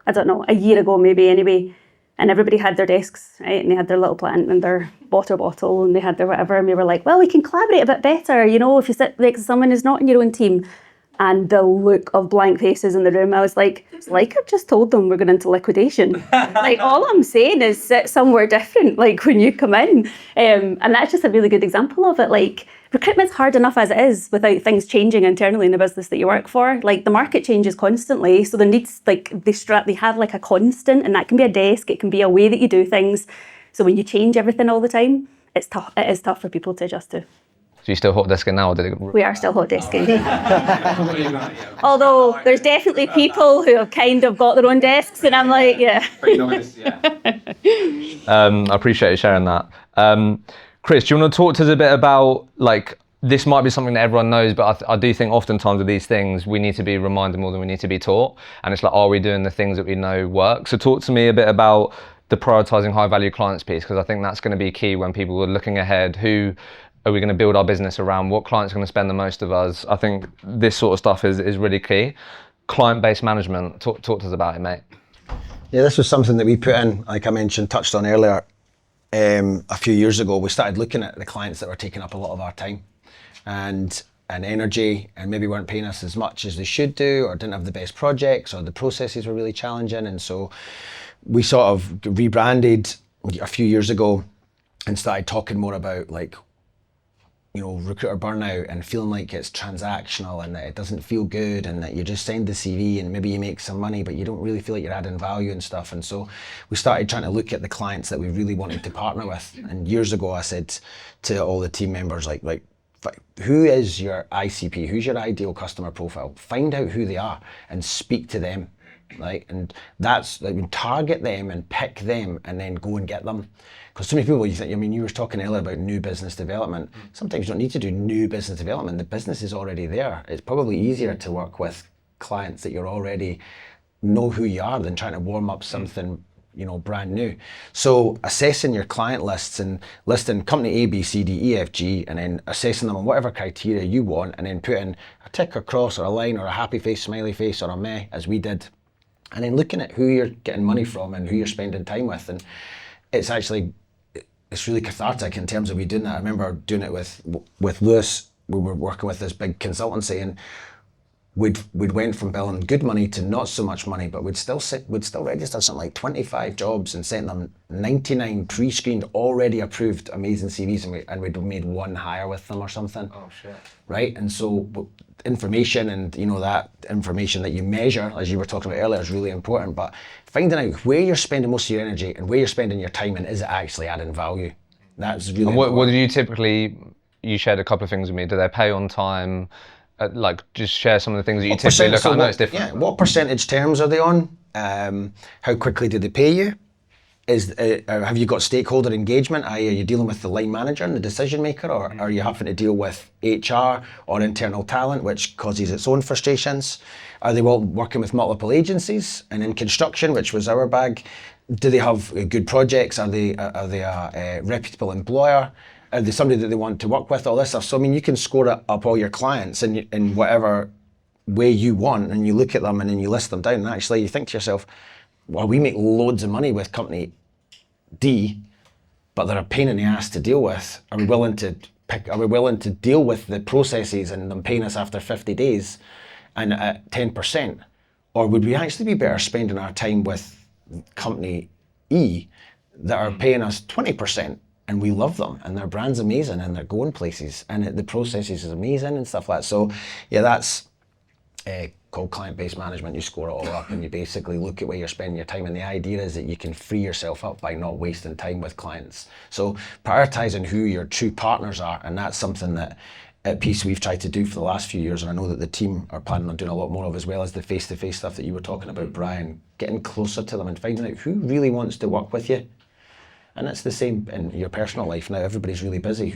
I don't know, a year ago maybe anyway. And everybody had their desks, right? And they had their little plant and their water bottle and they had their whatever. And we were like, well, we can collaborate a bit better, if you sit next to someone who's not in your own team. And the look of blank faces in the room, I was like, it's like I've just told them we're going into liquidation. Like, all I'm saying is sit somewhere different, like when you come in. And that's just a really good example of it. Like, recruitment's hard enough as it is without things changing internally in the business that you work for. Like, the market changes constantly. So there needs, like, they have like a constant, and that can be a desk, it can be a way that you do things. So when you change everything all the time, it's tough. It is tough for people to adjust to. So you still hot desking now? Or did it... We are still hot desking. Although there's definitely people who have kind of got their own desks, and I'm like, yeah. I appreciate you sharing that. Chris, do you want to talk to us a bit about, like, this might be something that everyone knows, but I do think oftentimes with these things, we need to be reminded more than we need to be taught. And it's like, are we doing the things that we know work? So talk to me a bit about the prioritizing high value clients piece, because I think that's going to be key when people are looking ahead. Who are we going to build our business around? What clients are going to spend the most of us? I think this sort of stuff is really key. Client-based management, talk to us about it, mate. Yeah, this was something that we put in, like I mentioned, touched on earlier. A few years ago, we started looking at the clients that were taking up a lot of our time and energy, and maybe weren't paying us as much as they should do, or didn't have the best projects, or the processes were really challenging. And so we sort of rebranded a few years ago and started talking more about, like, recruiter burnout and feeling like it's transactional and that it doesn't feel good, and that you just send the CV and maybe you make some money, but you don't really feel like you're adding value and stuff. And so we started trying to look at the clients that we really wanted to partner with. And years ago, I said to all the team members, like, who is your ICP? Who's your ideal customer profile? Find out who they are and speak to them. Right? And that's like, target them and pick them and then go and get them. Because so many people, you were talking earlier about new business development. Sometimes you don't need to do new business development. The business is already there. It's probably easier to work with clients that you already know who you are than trying to warm up something, brand new. So assessing your client lists and listing company A, B, C, D, E, F, G, and then assessing them on whatever criteria you want, and then putting a tick or cross or a line or a happy face, smiley face, or a meh, as we did. And then looking at who you're getting money from and who you're spending time with. And it's really cathartic in terms of we doing that. I remember doing it with Lewis. We were working with this big consultancy, and we'd went from billing good money to not so much money, but we'd still register something like 25 jobs and sent them 99 pre-screened, already approved, amazing CVs, and we'd made one hire with them or something. Oh shit. Right? And so information, and that information that you measure, as you were talking about earlier, is really important. But finding out where you're spending most of your energy and where you're spending your time, and is it actually adding value? That's really important. What do you typically? You shared a couple of things with me. Do they pay on time? Just share some of the things that you typically look at. I know it's different. Yeah. What percentage terms are they on? How quickly do they pay you? Have you got stakeholder engagement? Are you dealing with the line manager and the decision maker, or are you having to deal with HR or internal talent, which causes its own frustrations? Are they all working with multiple agencies? And in construction, which was our bag, do they have good projects? Are they a reputable employer? Are they somebody that they want to work with? All this stuff. So I mean, you can score up all your clients in whatever way you want, and you look at them and then you list them down. And actually, you think to yourself, well, we make loads of money with company D, but they're a pain in the ass to deal with. Are we willing to deal with the processes and them paying us after 50 days and at 10%? Or would we actually be better spending our time with company E that are paying us 20% and we love them and their brand's amazing and they're going places and the processes is amazing and stuff like that. So yeah, that's called client-based management. You score it all up and you basically look at where you're spending your time, and the idea is that you can free yourself up by not wasting time with clients. So prioritizing who your true partners are, and that's something that at Peace we've tried to do for the last few years, and I know that the team are planning on doing a lot more of, as well as the face-to-face stuff that you were talking about, Brian, getting closer to them and finding out who really wants to work with you. And it's the same in your personal life now. Everybody's really busy.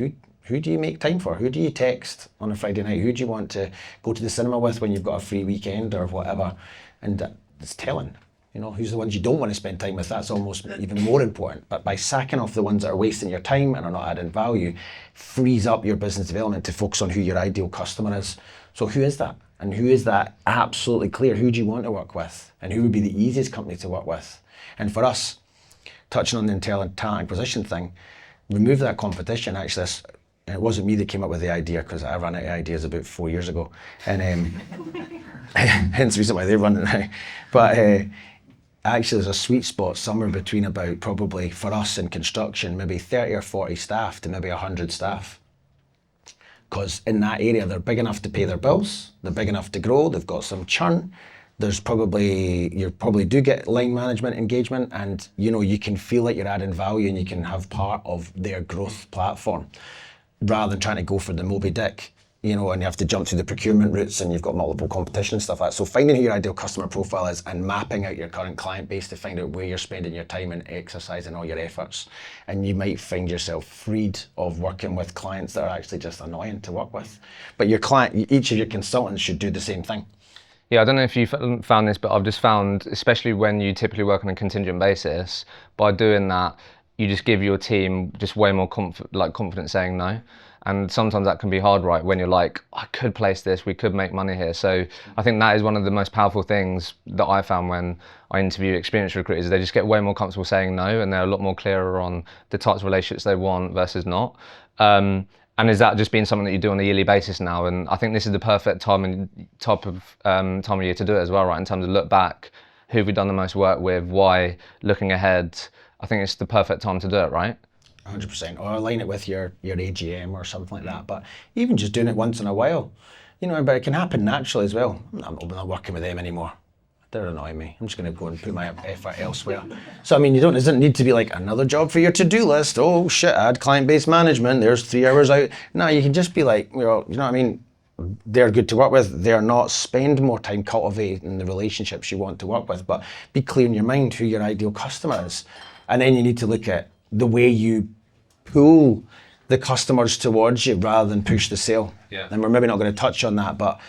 Who do you make time for? Who do you text on a Friday night? Who do you want to go to the cinema with when you've got a free weekend or whatever? And it's telling, you know, who's the ones you don't want to spend time with. That's almost even more important. But by sacking off the ones that are wasting your time and are not adding value, frees up your business development to focus on who your ideal customer is. So who is that? And who is that? Absolutely clear. Who do you want to work with? And who would be the easiest company to work with? And for us, touching on the talent acquisition thing, remove that competition. Actually, it wasn't me that came up with the idea, because I ran out of ideas about 4 years ago, and hence the reason why they're running now. But actually, there's a sweet spot somewhere between about, probably for us in construction, maybe 30 or 40 staff to maybe 100 staff. Because in that area, they're big enough to pay their bills, they're big enough to grow, they've got some churn. You probably do get line management engagement, and you know, you can feel like you're adding value and you can have part of their growth platform, rather than trying to go for the Moby Dick, you know, and you have to jump through the procurement routes and you've got multiple competition and stuff like that. So finding who your ideal customer profile is and mapping out your current client base to find out where you're spending your time and exercising all your efforts. And you might find yourself freed of working with clients that are actually just annoying to work with. But your client, each of your consultants should do the same thing. Yeah, I don't know if you found this, but I've just found, especially when you typically work on a contingent basis, by doing that, you just give your team just way more confidence saying no. And sometimes that can be hard, right? When you're like, I could place this, we could make money here. So I think that is one of the most powerful things that I found when I interview experienced recruiters. They just get way more comfortable saying no, and they're a lot more clearer on the types of relationships they want versus not. And is that just being something that you do on a yearly basis now? And I think this is the perfect time of year to do it as well, right? In terms of look back, who have we done the most work with, why, looking ahead. I think it's the perfect time to do it, right? 100%, or align it with your AGM or something like that. But even just doing it once in a while, you know, but it can happen naturally as well. I'm not working with them anymore. They're annoying me. I'm just going to go and put my effort elsewhere. So I mean, it doesn't need to be like another job for your to-do list. Oh shit, add client-based management. There's 3 hours out. No, you can just be like, well, you know what I mean? They're good to work with. They're not. Spend more time cultivating the relationships you want to work with, but be clear in your mind who your ideal customer is. And then you need to look at the way you pull the customers towards you rather than push the sale. Yeah. And we're maybe not going to touch on that, but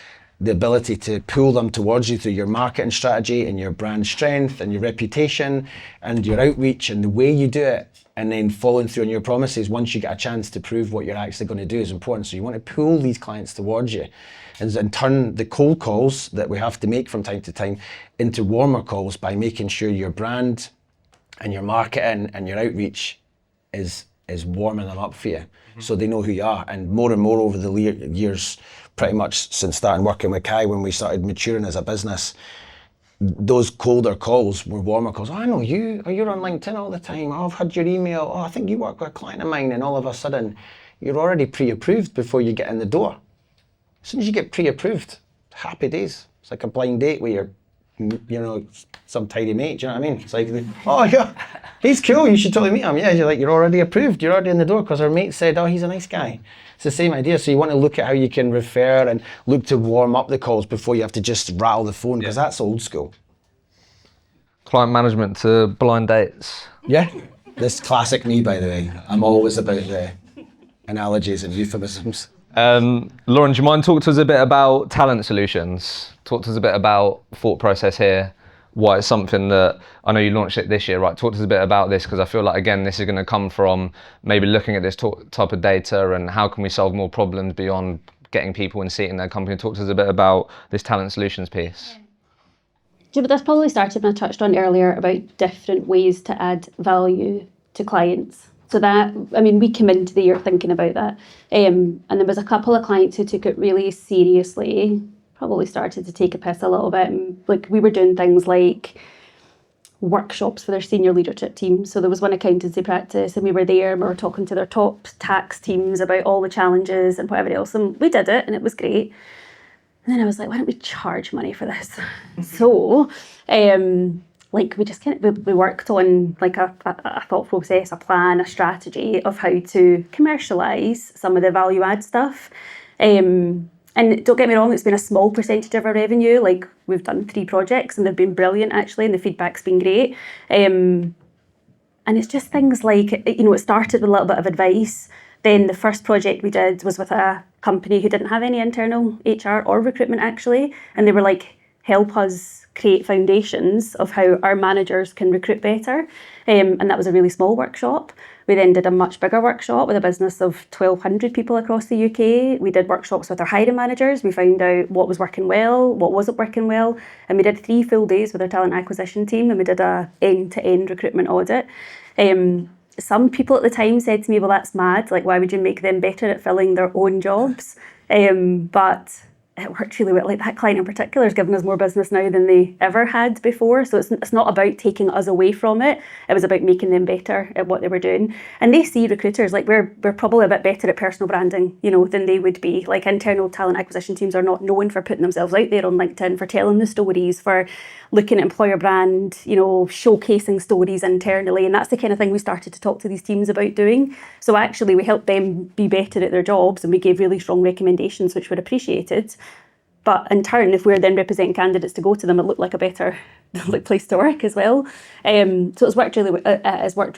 the ability to pull them towards you through your marketing strategy and your brand strength and your reputation and your outreach and the way you do it, and then following through on your promises once you get a chance to prove what you're actually going to do is important. So you want to pull these clients towards you and turn the cold calls that we have to make from time to time into warmer calls by making sure your brand and your marketing and your outreach is warming them up for you, so they know who you are. And more over the years, pretty much since starting working with Kai, when we started maturing as a business, those colder calls were warmer calls. Oh, I know you. Oh, you're on LinkedIn all the time. Oh, I've had your email. Oh, I think you work with a client of mine. And all of a sudden, you're already pre-approved before you get in the door. As soon as you get pre-approved, happy days. It's like a blind date where you're, you know, some tidy mate, do you know what I mean? It's like, oh yeah, he's cool, you should totally meet him. Yeah, you're already approved, you're already in the door because our mate said, oh, he's a nice guy. It's the same idea. So you want to look at how you can refer and look to warm up the calls before you have to just rattle the phone, because that's old school. Client management to blind dates. Yeah, this classic me, by the way. I'm always about the analogies and euphemisms. Lauren, do you mind talk to us a bit about talent solutions? Talk to us a bit about thought process here. why it's something that I know you launched it this year, right? Talk to us a bit about this, because I feel like, again, this is going to come from maybe looking at this type of data and how can we solve more problems beyond getting people in seat in their company. Talk to us a bit about this talent solutions piece. Yeah, but this probably started when I touched on earlier about different ways to add value to clients. So that, I mean, we came into the year thinking about that. And there was a couple of clients who took it really seriously, probably started to take a piss a little bit. And, like, we were doing things like workshops for their senior leadership team. So there was one accountancy practice and we were there and we were talking to their top tax teams about all the challenges and whatever else. And we did it and it was great. And then I was like, why don't we charge money for this? So, like, we just we worked on like a thought process, a plan, a strategy of how to commercialise some of the value add stuff. And don't get me wrong, it's been a small percentage of our revenue. Like, we've done 3 projects and they've been brilliant actually, and the feedback's been great. And it's just things like, it started with a little bit of advice. Then the first project we did was with a company who didn't have any internal HR or recruitment actually. And they were like, help us create foundations of how our managers can recruit better. And that was a really small workshop. We then did a much bigger workshop with a business of 1,200 people across the UK. We did workshops with our hiring managers. We found out what was working well, what wasn't working well. And we did 3 full days with our talent acquisition team, and we did a end-to-end recruitment audit. Some people at the time said to me, well, that's mad. Like, why would you make them better at filling their own jobs? But it worked really well. Like, that client in particular has given us more business now than they ever had before. So it's not about taking us away from it. It was about making them better at what they were doing. And they see recruiters, like, we're probably a bit better at personal branding, than they would be. Like, internal talent acquisition teams are not known for putting themselves out there on LinkedIn, for telling the stories, for looking at employer brand, showcasing stories internally. And that's the kind of thing we started to talk to these teams about doing. So actually we helped them be better at their jobs and we gave really strong recommendations, which were appreciated. But in turn, if we're then representing candidates to go to them, it looked like a better place to work as well. So it's worked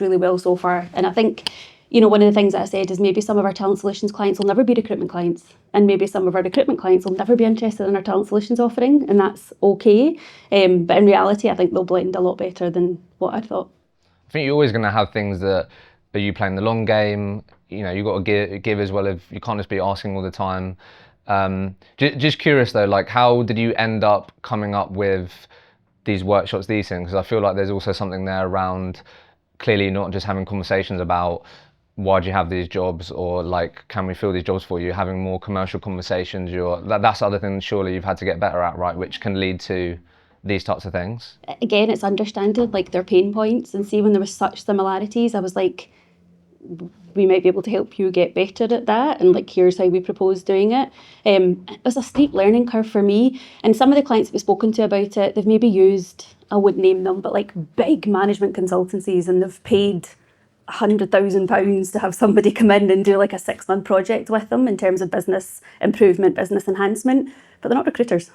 really well so far. And I think, one of the things that I said is maybe some of our talent solutions clients will never be recruitment clients, and maybe some of our recruitment clients will never be interested in our talent solutions offering, and that's okay. But in reality, I think they'll blend a lot better than what I thought. I think you're always going to have things that are you playing the long game. You've got to give as well. If you can't just be asking all the time. Just curious though, like, how did you end up coming up with these workshops, these things? Because I feel like there's also something there around clearly not just having conversations about why do you have these jobs, or like, can we fill these jobs for you? Having more commercial conversations. That's other things surely you've had to get better at, right? Which can lead to these types of things. Again, it's understanding like their pain points, and see when there was such similarities, I was like, we might be able to help you get better at that, and like, here's how we propose doing it. It was a steep learning curve for me, and some of the clients that we've spoken to about it, they've maybe used, I wouldn't name them, but like big management consultancies, and they've paid £100,000 to have somebody come in and do like a 6-month project with them in terms of business improvement, business enhancement, but they're not recruiters.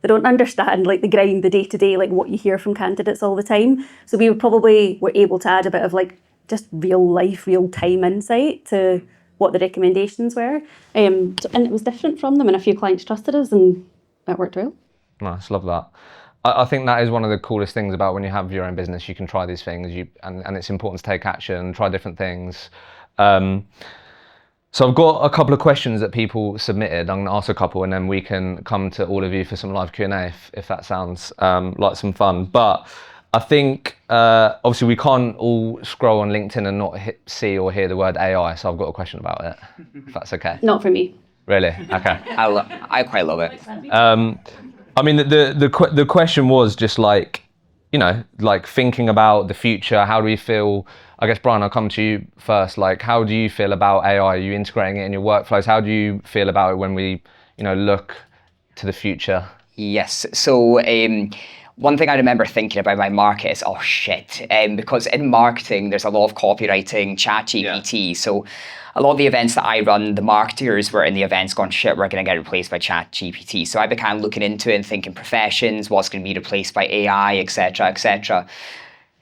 They don't understand like the grind, the day-to-day, like what you hear from candidates all the time. So we were able to add a bit of like just real life, real time insight to what the recommendations were. And it was different from them, and a few clients trusted us, and that worked well. Nice, love that. I think that is one of the coolest things about when you have your own business. You can try these things, and it's important to take action, try different things. So I've got a couple of questions that people submitted. I'm going to ask a couple, and then we can come to all of you for some live Q&A if that sounds like some fun. But I think obviously we can't all scroll on LinkedIn and not see or hear the word AI. So I've got a question about it, if that's okay. Not for me. Really? Okay. I quite love it. I mean, the question was just like, like thinking about the future. How do you feel? I guess, Brian, I'll come to you first. Like, how do you feel about AI? Are you integrating it in your workflows? How do you feel about it when we, look to the future? Yes. So one thing I remember thinking about my market is, oh shit, because in marketing, there's a lot of copywriting, ChatGPT. Yeah. So a lot of the events that I run, the marketers were in the events going, shit, we're going to get replaced by ChatGPT. So I began looking into it and thinking professions, what's going to be replaced by AI, etc., etc.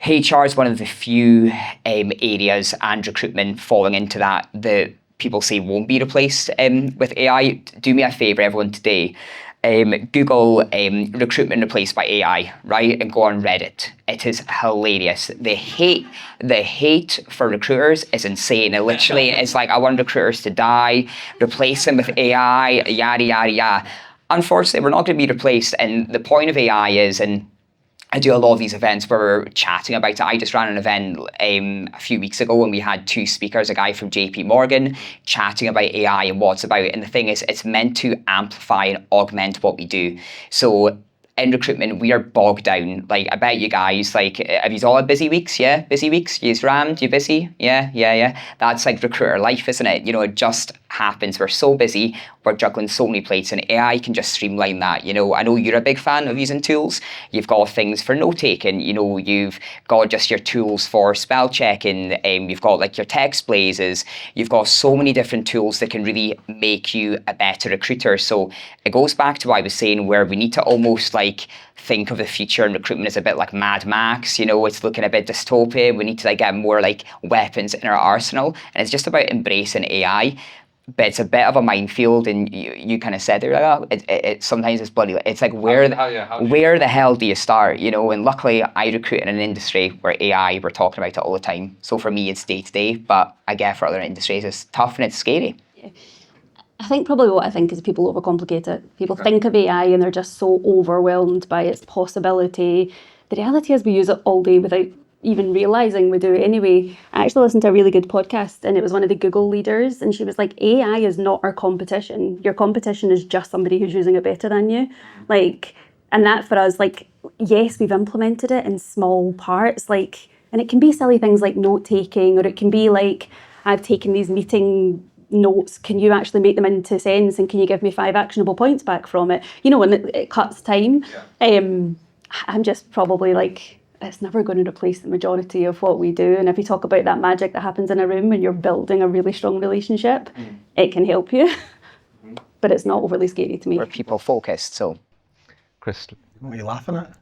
HR is one of the few areas, and recruitment falling into that people say won't be replaced with AI. Do me a favour, everyone, today. Google recruitment replaced by AI, right? And go on Reddit. It is hilarious. The hate for recruiters is insane. It literally is like, I want recruiters to die, replace them with AI, yada, yada, yada. Unfortunately, we're not going to be replaced. And the point of AI is, and I do a lot of these events where we're chatting about it. I just ran an event a few weeks ago and we had two speakers, a guy from JP Morgan chatting about AI and what it's about. And the thing is, it's meant to amplify and augment what we do. So in recruitment, we are bogged down. Like, I bet you guys, like, have you all had busy weeks? Yeah, busy weeks? You's rammed? You busy? Yeah. That's like recruiter life, isn't it? You know, it just happens. We're so busy. We're juggling so many plates, and AI can just streamline that. You know, I know you're a big fan of using tools. You've got things for note taking. You know, you've got just your tools for spell checking. You've got like your text blazes. You've got so many different tools that can really make you a better recruiter. So it goes back to what I was saying, where we need to almost like think of the future in recruitment as a bit like Mad Max. You know, it's looking a bit dystopian. We need to like get more like weapons in our arsenal, and it's just about embracing AI. But it's a bit of a minefield, and you kind of said it, like, oh, it sometimes it's bloody. It's like where the hell do you start? You know, and luckily I recruit in an industry where AI, we're talking about it all the time. So for me, it's day to day. But I get for other industries, it's tough and it's scary. Yeah. I think probably what I think is people overcomplicate it. People think of AI and they're just so overwhelmed by its possibility. The reality is we use it all day without even realising we do it anyway. I actually listened to a really good podcast, and it was one of the Google leaders, and she was like, AI is not our competition. Your competition is just somebody who's using it better than you. Like, and that for us, like, yes, we've implemented it in small parts, like, and it can be silly things like note taking, or it can be like, I've taken these meeting notes, can you actually make them into sense, and can you give me 5 actionable points back from it? You know, and it cuts time. I'm just probably like, it's never going to replace the majority of what we do. And if you talk about that magic that happens in a room when you're building a really strong relationship, it can help you. But it's not overly scary to me. We're people focused, so. Chris, What are you laughing at?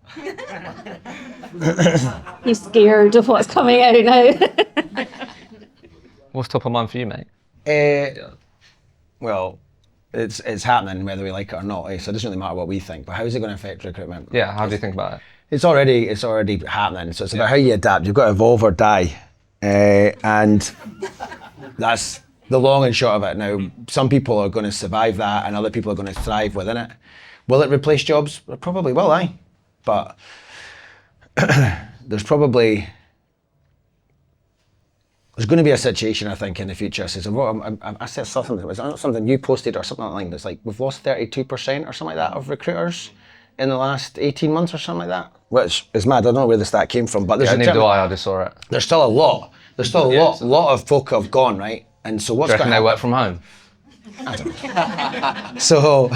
He's scared of what's coming out now. what's top of mind for you, mate? Well, it's happening whether we like it or not. So it doesn't really matter what we think. But how is it going to affect recruitment? Yeah, how do you think about it? It's already happening. So it's about how you adapt. You've got to evolve or die, and that's the long and short of it. Now, some people are going to survive that, and other people are going to thrive within it. Will it replace jobs? It probably will, aye. But there's going to be a situation, I think, in the future. I said something. Was that not something you posted or something like that? It's like we've lost 32% or something like that of recruiters in the last 18 months or something like that, which is mad. I don't know where the stat came from, but Neither do I just saw it. There's still a lot. There's still a lot of folk have gone, right? And so what's going to happen? They work from home? I don't know. So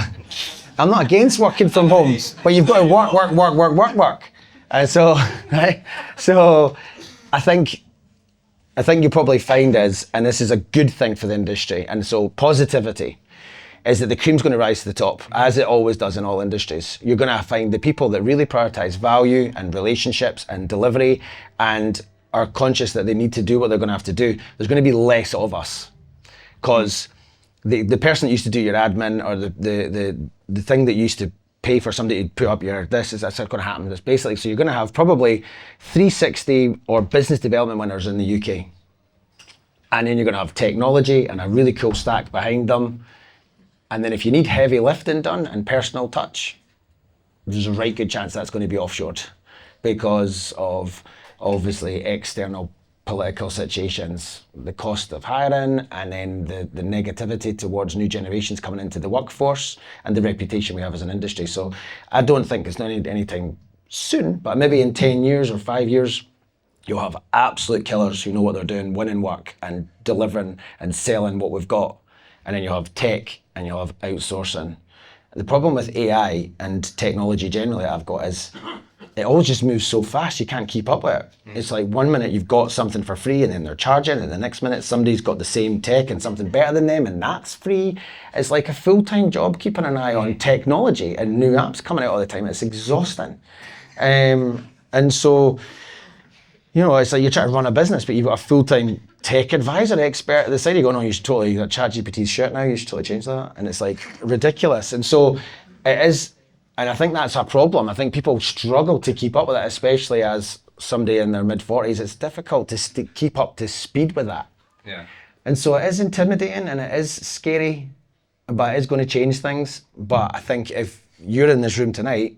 I'm not against working from home, but you've got to work. And so, right? So I think you probably find is, and this is a good thing for the industry, and so positivity, is that the cream's going to rise to the top, as it always does in all industries. You're going to find the people that really prioritize value and relationships and delivery and are conscious that they need to do what they're going to have to do. There's going to be less of us, because the person that used to do your admin, or the thing that used to pay for somebody to put up that's going to happen. It's basically, so you're going to have probably 360 or business development winners in the UK. And then you're going to have technology and a really cool stack behind them. And then if you need heavy lifting done and personal touch, there's a right good chance that's going to be offshored because of obviously external political situations, the cost of hiring, and then the negativity towards new generations coming into the workforce, and the reputation we have as an industry. So I don't think it's not anytime soon, but maybe in 10 years or 5 years, you'll have absolute killers who know what they're doing, winning work and delivering and selling what we've got. And then you'll have tech and you'll have outsourcing. The problem with AI and technology generally I've got is it all just moves so fast, you can't keep up with it. It's like 1 minute you've got something for free and then they're charging, and the next minute somebody's got the same tech and something better than them and that's free. It's like a full-time job keeping an eye on technology and new apps coming out all the time. It's exhausting. And so, you know, it's like you're trying to run a business, but you've got a full-time tech advisor expert at the side. You go, no, you should totally, ChatGPT's shit now, you should totally change that. And it's like ridiculous. And so It is, and I think that's a problem. I think people struggle to keep up with it, especially as somebody in their mid-40s. It's difficult to keep up to speed with that. Yeah. And so it is intimidating and it is scary, but it is going to change things. But I think if you're in this room tonight,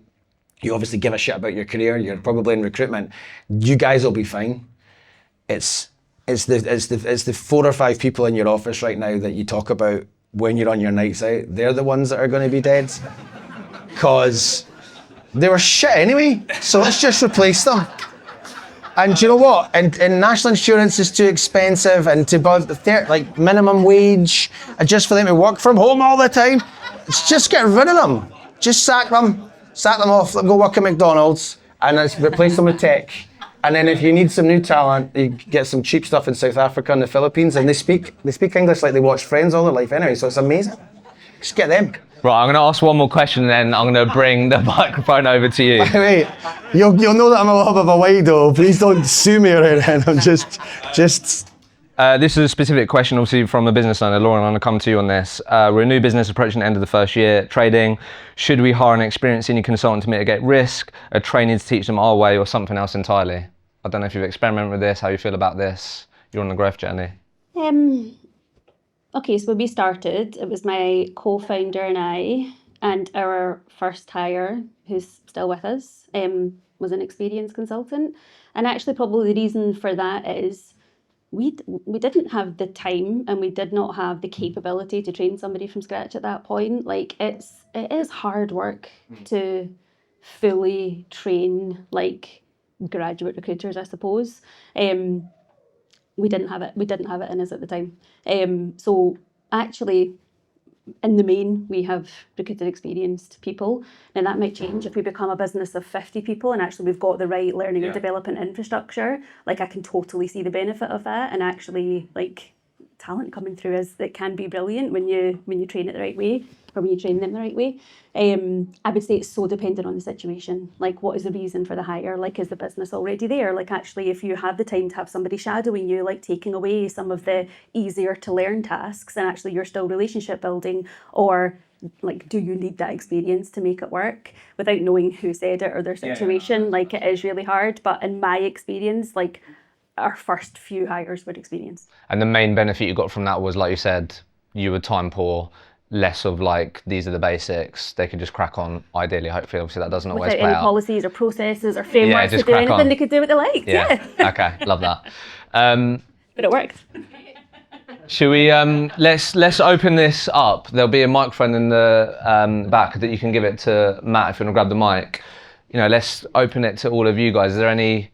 you obviously give a shit about your career, you're probably in recruitment, you guys will be fine. It's the 4 or 5 people in your office right now that you talk about when you're on your nights out. They're the ones that are going to be dead. Because they were shit anyway, so let's just replace them. And do you know what? And national insurance is too expensive, and to like minimum wage, and just for them to work from home all the time. Just get rid of them. Just sack them off, go work at McDonald's, and let's replace them with tech. And then if you need some new talent, you get some cheap stuff in South Africa and the Philippines, and they speak English like they watched Friends all their life anyway, so it's amazing. Just get them. Right, I'm going to ask one more question and then I'm going to bring the microphone over to you. Wait, you'll know that I'm a little bit of a wido. Please don't sue me or anything. I'm just. This is a specific question, obviously, from a business owner. Lauren, I'm going to come to you on this. We're a new business approaching the end of the first year trading. Should we hire an experienced senior consultant to mitigate risk, a trainee to teach them our way, or something else entirely? I don't know if you've experimented with this, how you feel about this. You're on the growth journey. Okay, so when we started, it was my co-founder and I, and our first hire, who's still with us, was an experienced consultant. And actually probably the reason for that is we didn't have the time and we did not have the capability to train somebody from scratch at that point. Like it is hard work to fully train like graduate recruiters, I suppose. We didn't have it in us at the time. So actually, in the main, we have recruited experienced people. Now that might change if we become a business of 50 people and actually we've got the right learning and development infrastructure. Like I can totally see the benefit of that, and actually like talent coming through it can be brilliant when you train it the right way, or when you train them the right way. I would say it's so dependent on the situation. Like what is the reason for the hire? Like is the business already there? Like actually if you have the time to have somebody shadowing you, like taking away some of the easier to learn tasks and actually you're still relationship building, or like do you need that experience to make it work without knowing who said it or their situation? Like it is really hard, but in my experience, like our first few hires were experienced. And the main benefit you got from that was, like you said, you were time poor, less of like, these are the basics, they could just crack on, ideally, hopefully, obviously that doesn't always without play any out. policies or processes or frameworks to just do crack anything, on. they could do what they liked. Yeah. Okay, love that. But it worked. Should we, let's open this up. There'll be a microphone in the back that you can give it to Matt if you want to grab the mic. You know, let's open it to all of you guys. Is there any,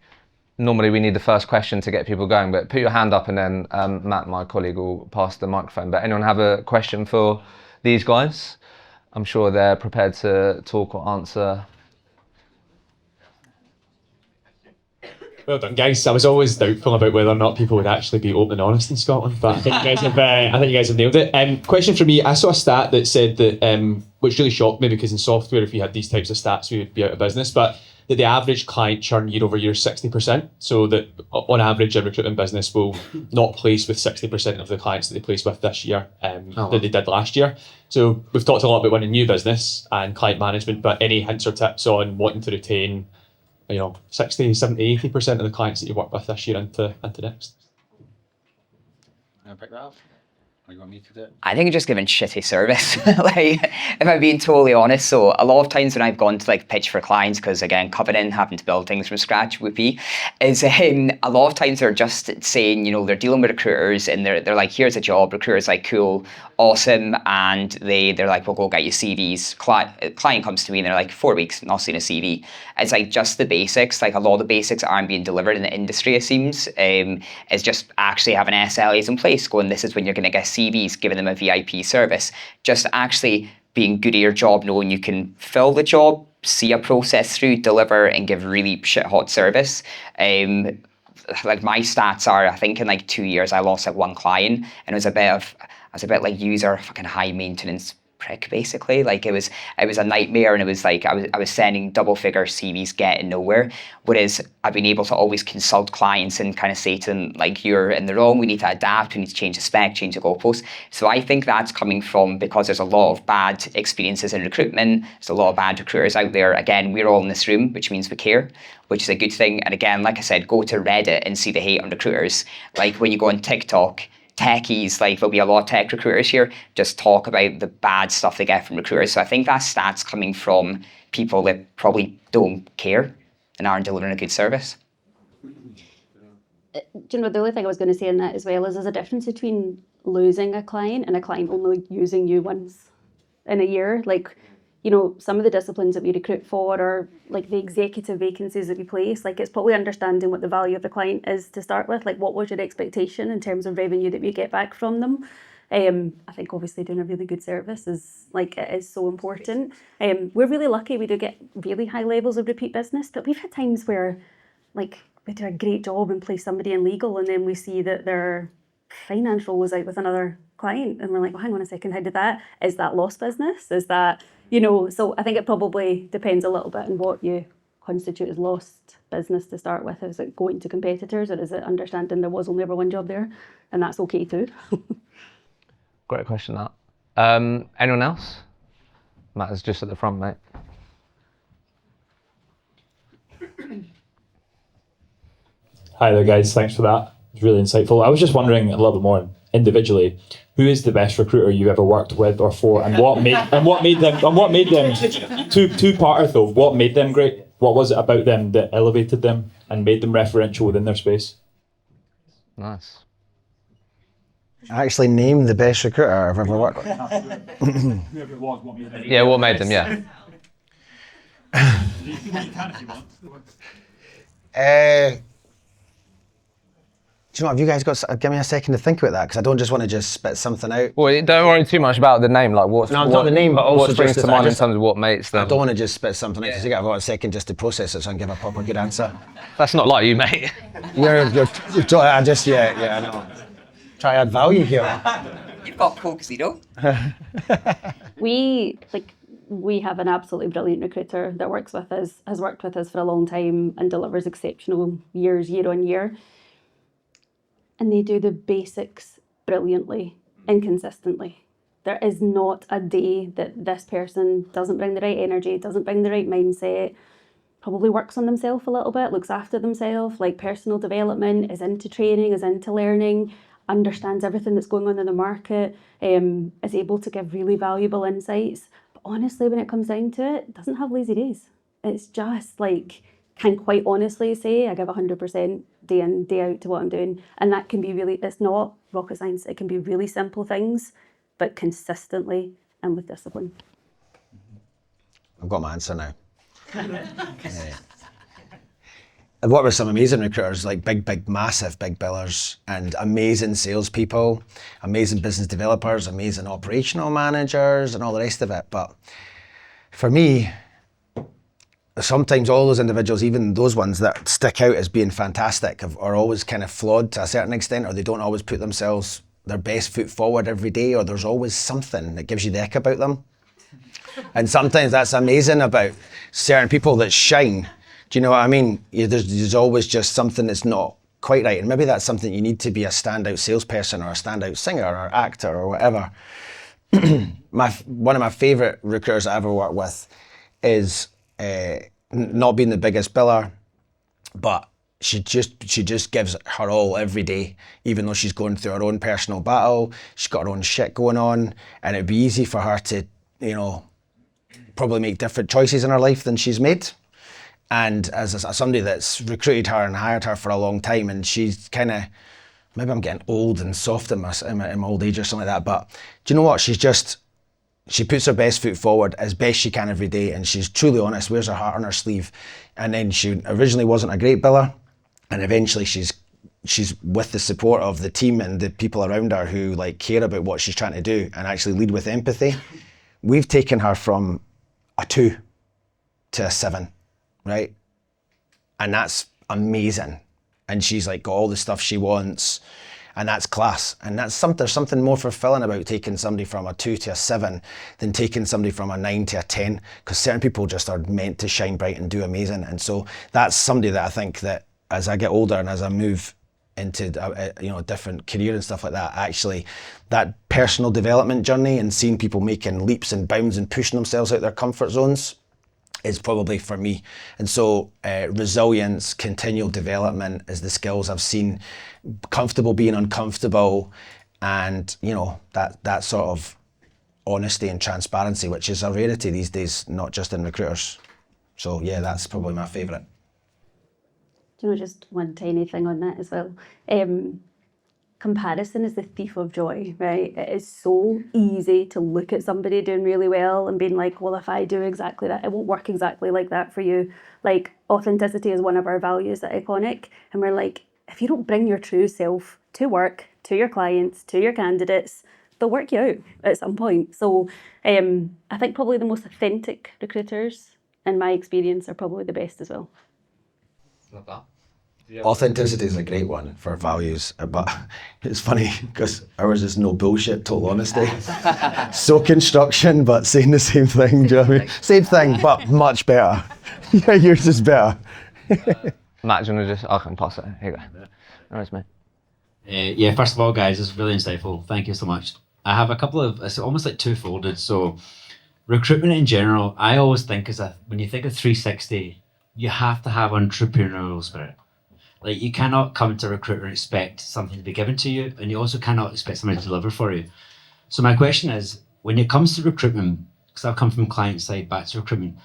normally we need the first question to get people going, but put your hand up and then Matt, my colleague, will pass the microphone. But anyone have a question for these guys? I'm sure they're prepared to talk or answer. Well done, guys. I was always doubtful about whether or not people would actually be open and honest in Scotland, but I think you guys have nailed it. Question for me: I saw a stat that said that, which really shocked me, because in software, if we had these types of stats, we would be out of business. But that the average client churn year over year is 60%. So that on average, a recruitment business will not place with 60% of the clients that they place with this year that they did last year. So we've talked a lot about winning new business and client management, but any hints or tips on wanting to retain 60, 70, 80% of the clients that you work with this year into next? Can I pick that up? Or you want me to do it? I think it's just giving shitty service. Like, if I'm being totally honest. So a lot of times when I've gone to like pitch for clients, because again, coming in, having to build things from scratch would be, is a lot of times they're just saying, they're dealing with recruiters and they're like, here's a job. Recruiter's like, cool, awesome. And they're like, we'll go get you CVs. Client comes to me and they're like, 4 weeks, not seen a CV. It's like just the basics. Like a lot of the basics aren't being delivered in the industry, it seems. It's just actually having SLAs in place, going, this is when you're going to get CVs, giving them a VIP service. Just actually being good at your job, knowing you can fill the job, see a process through, deliver, and give really shit hot service. Like my stats are, I think in like 2 years I lost like one client, and it was a bit like user fucking high maintenance prick, basically. Like it was a nightmare, and it was like I was sending double figure CVs getting nowhere. Whereas I've been able to always consult clients and kind of say to them, like, you're in the wrong, we need to adapt, we need to change the spec, change the goalposts. So I think that's coming from because there's a lot of bad experiences in recruitment, there's a lot of bad recruiters out there. Again, we're all in this room, which means we care, which is a good thing. And again, like I said, go to Reddit and see the hate on recruiters. Like when you go on TikTok, techies, like there'll be a lot of tech recruiters here, just talk about the bad stuff they get from recruiters. So I think that stat's coming from people that probably don't care and aren't delivering a good service. Do you know, the only thing I was going to say in that as well is there's a difference between losing a client and a client only using you once in a year. Like, you know, some of the disciplines that we recruit for, or like the executive vacancies that we place, like it's probably understanding what the value of the client is to start with. Like, what was your expectation in terms of revenue that we get back from them? I think obviously doing a really good service is like, it is so important. We're really lucky, we do get really high levels of repeat business, but we've had times where like we do a great job and place somebody in legal, and then we see that their finance role was out with another client, and we're like, well, hang on a second, how did that? Is that lost business? Is that, you know? So I think it probably depends a little bit on what you constitute as lost business to start with. Is it going to competitors, or is it understanding there was only ever one job there, and that's okay too? Great question, that. Anyone else? Matt is just at the front, mate. Hi there, guys. Thanks for that. It was really insightful. I was just wondering a little bit more individually, who is the best recruiter you've ever worked with or for, and what made them two-parter though. What made them great? What was it about them that elevated them and made them referential within their space? Nice. I actually named the best recruiter I've ever worked with. Whoever it was, what made them? Yeah, what made them? Yeah. You can if you want. Do you know what, have you guys got, give me a second to think about that, because I don't just want to just spit something out. Well, don't worry too much about the name. Like what's No, not the name, but also what springs just to mind in terms of what makes them. I don't want to just spit something out, because you got about a second just to process it so I can give a proper good answer. That's not like you, mate. You're I just, I know. Try to add value here. You've got Coke Zero. We have an absolutely brilliant recruiter that works with us, has worked with us for a long time, and delivers exceptional year on year. And they do the basics brilliantly and consistently. There is not a day that this person doesn't bring the right energy, doesn't bring the right mindset, probably works on themselves a little bit, looks after themselves, like personal development, is into training, is into learning, understands everything that's going on in the market, is able to give really valuable insights. But honestly, when it comes down to it, doesn't have lazy days. It's just like, can quite honestly say I give 100% day in, day out to what I'm doing. And that can be really, it's not rocket science, it can be really simple things, but consistently and with discipline. I've got my answer now. I've worked with some amazing recruiters, like massive big billers, and amazing salespeople, amazing business developers, amazing operational managers, and all the rest of it. But for me, sometimes all those individuals, even those ones that stick out as being fantastic, are always kind of flawed to a certain extent, or they don't always put themselves their best foot forward every day, or there's always something that gives you the ick about them. And sometimes that's amazing about certain people that shine. Do you know what I mean? There's always just something that's not quite right, and maybe that's something you need to be a standout salesperson or a standout singer or actor or whatever. One of my favourite recruiters I ever worked with is not being the biggest biller, but she just gives her all every day, even though she's going through her own personal battle. She's got her own shit going on, and it'd be easy for her to, probably make different choices in her life than she's made. And as somebody that's recruited her and hired her for a long time, and she's kind of, maybe I'm getting old and soft in my old age or something like that, but do you know what? She puts her best foot forward as best she can every day, and she's truly honest, wears her heart on her sleeve. And then she originally wasn't a great biller, and eventually she's with the support of the team and the people around her who care about what she's trying to do and actually lead with empathy. We've taken her from a 2 to a 7, right? And that's amazing. And she's got all the stuff she wants. and that's class. And there's something more fulfilling about taking somebody from a 2 to a 7 than taking somebody from a 9 to a 10, because certain people just are meant to shine bright and do amazing. And so that's somebody that I think that as I get older and as I move into a different career and stuff like that, actually that personal development journey and seeing people making leaps and bounds and pushing themselves out their comfort zones is probably for me. And so resilience, continual development is the skills I've seen, comfortable being uncomfortable, and that sort of honesty and transparency, which is a rarity these days, not just in recruiters. So yeah, that's probably my favourite. Just one tiny thing on that as well. Comparison is the thief of joy, right? It is so easy to look at somebody doing really well and being like, well, if I do exactly that, it won't work exactly like that for you. Like, authenticity is one of our values at Iconic, and we're like, if you don't bring your true self to work, to your clients, to your candidates, they'll work you out at some point. So I think probably the most authentic recruiters, in my experience, are probably the best as well. Love that. Authenticity is a great one for values, but it's funny because ours is no bullshit, total honesty. So construction, but saying the same thing, do you know what I mean? Same thing, but much better. Yeah, yours is better. Matt, do you want to I can pass it. Here you go. No, it's me. Yeah, first of all, guys, it's really insightful. Thank you so much. I have a couple of, it's almost like two-folded. So recruitment in general, I always think when you think of 360, you have to have entrepreneurial spirit. Like, you cannot come to a recruiter and expect something to be given to you, and you also cannot expect somebody to deliver for you. So my question is, when it comes to recruitment, because I've come from client side back to recruitment,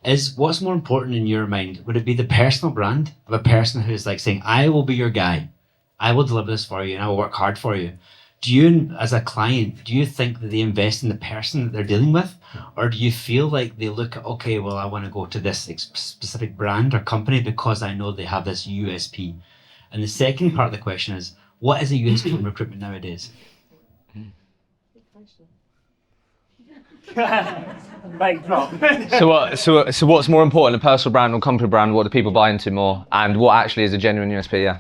is what's more important in your mind? Would it be the personal brand of a person who's like saying, I will be your guy, I will deliver this for you, and I will work hard for you? Do you, as a client, do you think that they invest in the person that they're dealing with? Or do you feel like they look at, okay, well, I want to go to this specific brand or company because I know they have this USP? And the second part of the question is, what is a USP in recruitment nowadays? Mic drop. So what's more important, a personal brand or company brand? What do people buy into more? And what actually is a genuine USP? Yeah.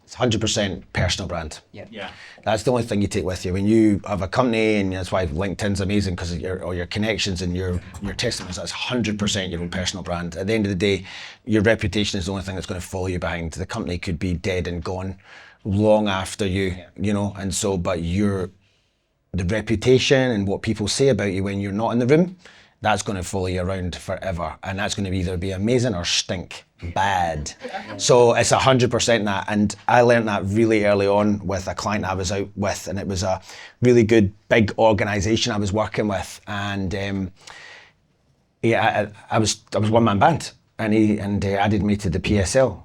It's 100% personal brand. Yeah. That's the only thing you take with you when you have a company, and that's why LinkedIn's amazing, because all your connections and your testimonies. That's 100% your own personal brand. At the end of the day, your reputation is the only thing that's going to follow you behind. The company could be dead and gone long after you, and so, but the reputation and what people say about you when you're not in the room, that's going to follow you around forever, and that's going to either be amazing or stink bad. So it's 100% that, and I learned that really early on with a client I was out with, and it was a really good big organisation I was working with, and I was one man band, and he added me to the PSL,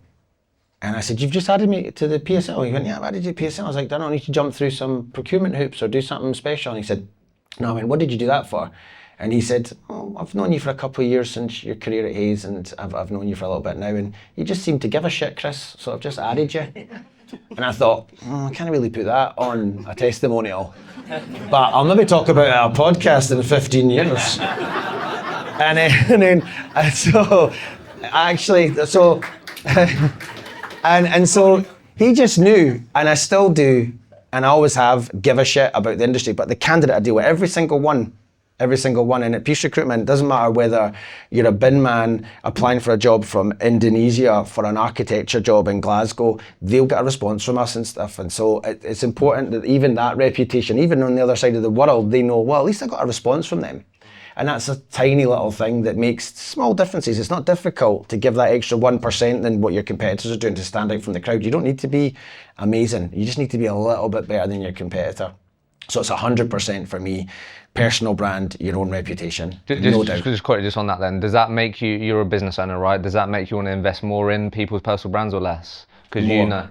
and I said, "You've just added me to the PSL?" He went, "Yeah, I've added you to the PSL." I was like, "I don't need to jump through some procurement hoops or do something special." And he said, "No, I mean, what did you do that for?" And he said, "Oh, I've known you for a couple of years since your career at Hayes, and I've known you for a little bit now, and you just seem to give a shit, Chris, so I've just added you." And I thought, I can't really put that on a testimonial, but I'll maybe talk about it on a podcast in 15 years. And so he just knew, and I still do, and I always have, give a shit about the industry, but the candidate I deal with, every single one. And at Peace Recruitment, it doesn't matter whether you're a bin man applying for a job from Indonesia for an architecture job in Glasgow, they'll get a response from us and stuff. And so it's important that even that reputation, even on the other side of the world, they know, well, at least I got a response from them. And that's a tiny little thing that makes small differences. It's not difficult to give that extra 1% than what your competitors are doing to stand out from the crowd. You don't need to be amazing. You just need to be a little bit better than your competitor. So it's 100% for me. Personal brand, your own reputation, no doubt. Just quickly, just on that then, does that make you're a business owner, right? Does that make you want to invest more in people's personal brands or less? Because you know.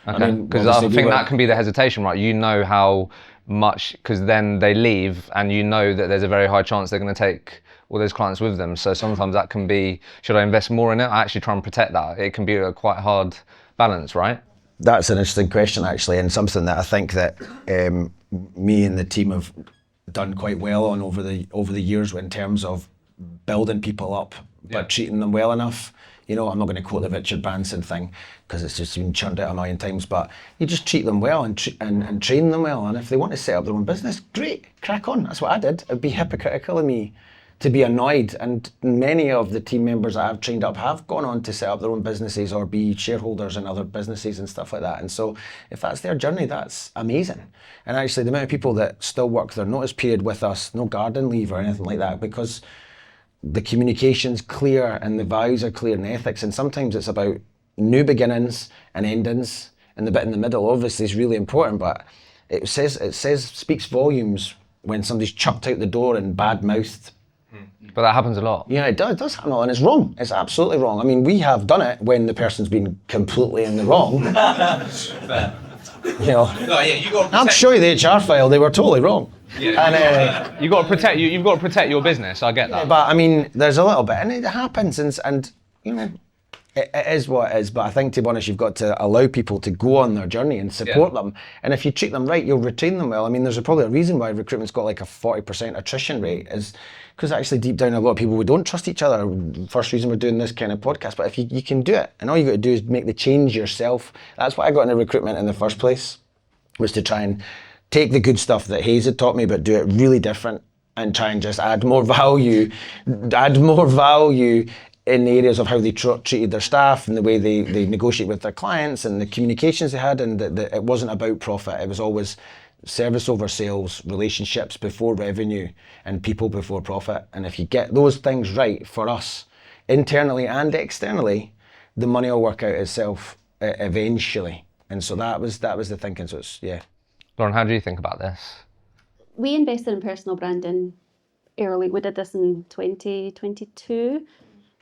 Okay, because I think that can be the hesitation, right? You know how much, because then they leave and you know that there's a very high chance they're going to take all those clients with them. So sometimes that can be, should I invest more in it? I actually try and protect that. It can be a quite hard balance, right? That's an interesting question, actually, and something that I think that me and the team have done quite well on over the years in terms of building people up but treating them well enough. You know, I'm not going to quote the Richard Branson thing because it's just been churned out a million times, but you just treat them well and train them well. And if they want to set up their own business, great, crack on. That's what I did. It'd be hypocritical of me to be annoyed. And many of the team members that I've trained up have gone on to set up their own businesses or be shareholders in other businesses and stuff like that. And so if that's their journey, that's amazing. And actually the amount of people that still work their notice period with us, no garden leave or anything like that, because the communication's clear and the values are clear and ethics. And sometimes it's about new beginnings and endings, and the bit in the middle obviously is really important, but it speaks volumes when somebody's chucked out the door and bad-mouthed. But that happens a lot. Yeah, it does happen a lot, and it's wrong. It's absolutely wrong. I mean, we have done it when the person's been completely in the wrong. You know, I'll show you the HR file. They were totally wrong. Yeah. And you've got to protect you. You've got to protect your business. I get that. Yeah, but I mean, there's a little bit, and it happens, and you know, it is what it is. But I think, to be honest, you've got to allow people to go on their journey and support them. And if you treat them right, you'll retain them well. I mean, there's probably a reason why recruitment's got like a 40% attrition rate, is because actually deep down a lot of people, we don't trust each other. First reason we're doing this kind of podcast. But if you can do it, and all you got to do is make the change yourself. That's why I got into recruitment in the first place, was to try and take the good stuff that Hayes had taught me, but do it really different and try and just add more value in the areas of how they treated their staff and the way they negotiate with their clients and the communications they had, and that it wasn't about profit. It was always service over sales, relationships before revenue, and people before profit. And if you get those things right for us, internally and externally, the money will work out itself eventually. And so that was the thinking. So it's, yeah. Lauren, how do you think about this? We invested in personal branding early. We did this in 2022.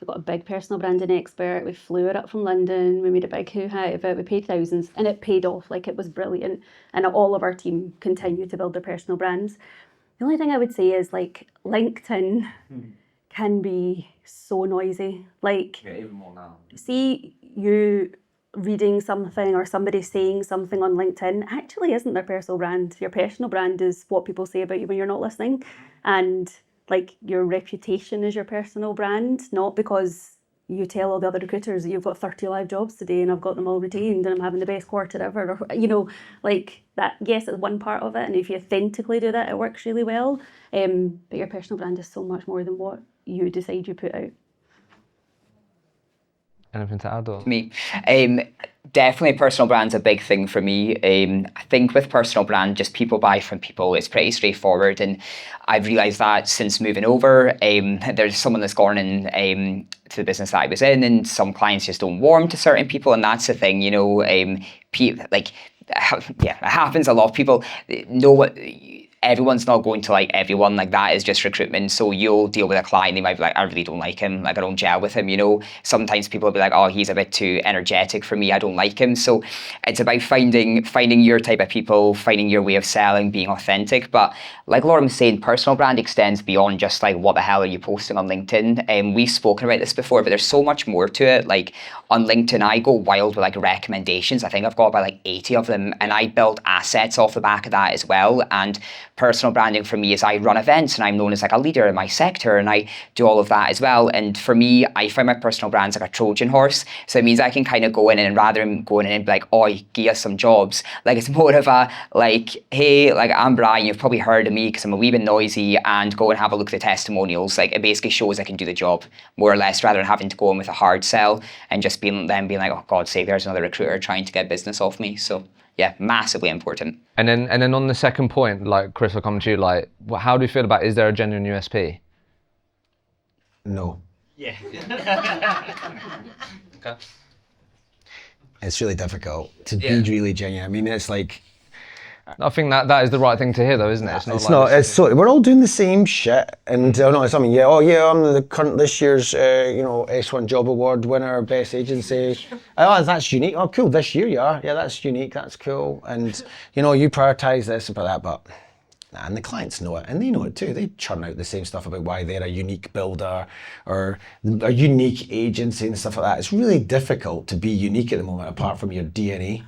We got a big personal branding expert. We flew it up from London. We made a big hoo-ha out of it. We paid thousands, and it paid off. Like, it was brilliant. And all of our team continue to build their personal brands. The only thing I would say is, like, LinkedIn can be so noisy. Like, yeah, even more now. See you reading something or somebody saying something on LinkedIn actually isn't their personal brand. Your personal brand is what people say about you when you're not listening. And like, your reputation is your personal brand, not because you tell all the other recruiters that you've got 30 live jobs today and I've got them all retained and I'm having the best quarter ever, or, you know, like that. Yes, it's one part of it, and if you authentically do that, it works really well. But your personal brand is so much more than what you decide you put out. Anything to add? Or? Me. Definitely personal brand's a big thing for me. I think with personal brand, just people buy from people. It's pretty straightforward, and I've realised that since moving over. There's someone that's gone in to the business that I was in, and some clients just don't warm to certain people, and that's the thing, you know. It happens. A lot of people know what. Everyone's not going to like everyone. Like, that is just recruitment. So you'll deal with a client, they might be like, I really don't like him, like I don't gel with him, you know. Sometimes people will be like, oh, he's a bit too energetic for me, I don't like him. So it's about finding your type of people, finding your way of selling, being authentic. But like Lauren was saying, personal brand extends beyond just like, what the hell are you posting on LinkedIn? We've spoken about this before, but there's so much more to it. Like, on LinkedIn, I go wild with like recommendations. I think I've got about like 80 of them, and I build assets off the back of that as well. And personal branding for me is I run events, and I'm known as like a leader in my sector, and I do all of that as well. And for me, I find my personal brand's like a Trojan horse. So it means I can kind of go in, and rather than going in and be like, oh, give us some jobs, like it's more of a like, hey, like I'm Brian, you've probably heard of me because I'm a wee bit noisy, and go and have a look at the testimonials. Like, it basically shows I can do the job more or less, rather than having to go in with a hard sell and just being like, oh God's sake, there's another recruiter trying to get business off me. So yeah, massively important. And then on the second point, like Chris, I'll come to you. Like, how do you feel about? Is there a genuine USP? No. Yeah. Okay. It's really difficult to be really genuine. I mean, it's like, I think that is the right thing to hear, though, isn't it? It's so we're all doing the same shit, and I mean, I'm the current this year's S1 Job Award winner, best agency. Oh, that's unique. Oh, cool. This year you are. Yeah, that's unique. That's cool. And you prioritise this and that, but. And the clients know it, and they know it too. They churn out the same stuff about why they're a unique builder or a unique agency and stuff like that. It's really difficult to be unique at the moment, apart from your DNA.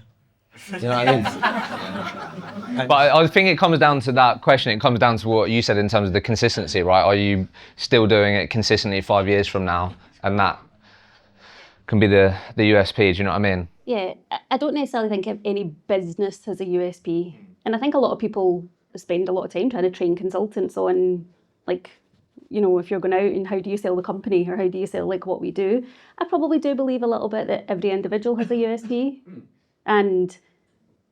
You know what I mean? But I think it comes down to that question. It comes down to what you said in terms of the consistency, right? Are you still doing it consistently 5 years from now? and that can be the USP. Do you know what I mean? Yeah, I don't necessarily think any business has a USP. And I think a lot of people spend a lot of time trying to train consultants on, like, you know, if you're going out and how do you sell the company or how do you sell like what we do. I probably do believe a little bit that every individual has a USP. And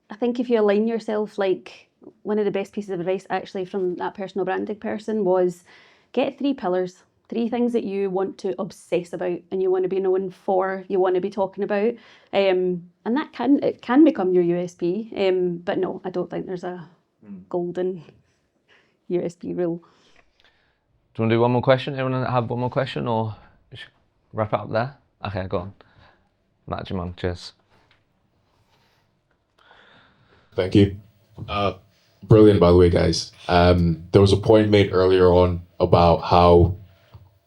I think if you align yourself, like one of the best pieces of advice actually from that personal branding person was get 3 pillars. 3 things that you want to obsess about and you want to be known for, you want to be talking about. And that can become your USP. But no, I don't think there's a golden USP rule. Do you want to do one more question? Everyone have one more question, or wrap it up there? Okay, go on. Matt, Jimon, cheers. Thank you. Brilliant, by the way, guys. There was a point made earlier on about how,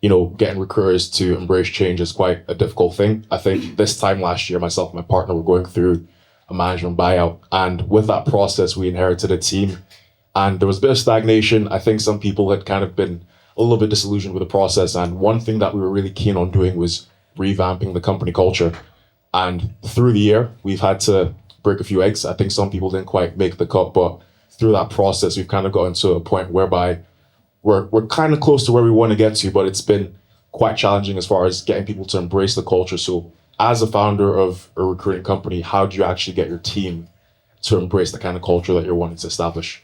you know, getting recruiters to embrace change is quite a difficult thing. I think this time last year, myself and my partner were going through a management buyout. And with that process, we inherited a team and there was a bit of stagnation. I think some people had kind of been a little bit disillusioned with the process. And one thing that we were really keen on doing was revamping the company culture. And through the year, we've had to break a few eggs. I think some people didn't quite make the cut, but through that process, we've kind of gotten to a point whereby we're kind of close to where we want to get to, but it's been quite challenging as far as getting people to embrace the culture. So as a founder of a recruiting company, how do you actually get your team to embrace the kind of culture that you're wanting to establish?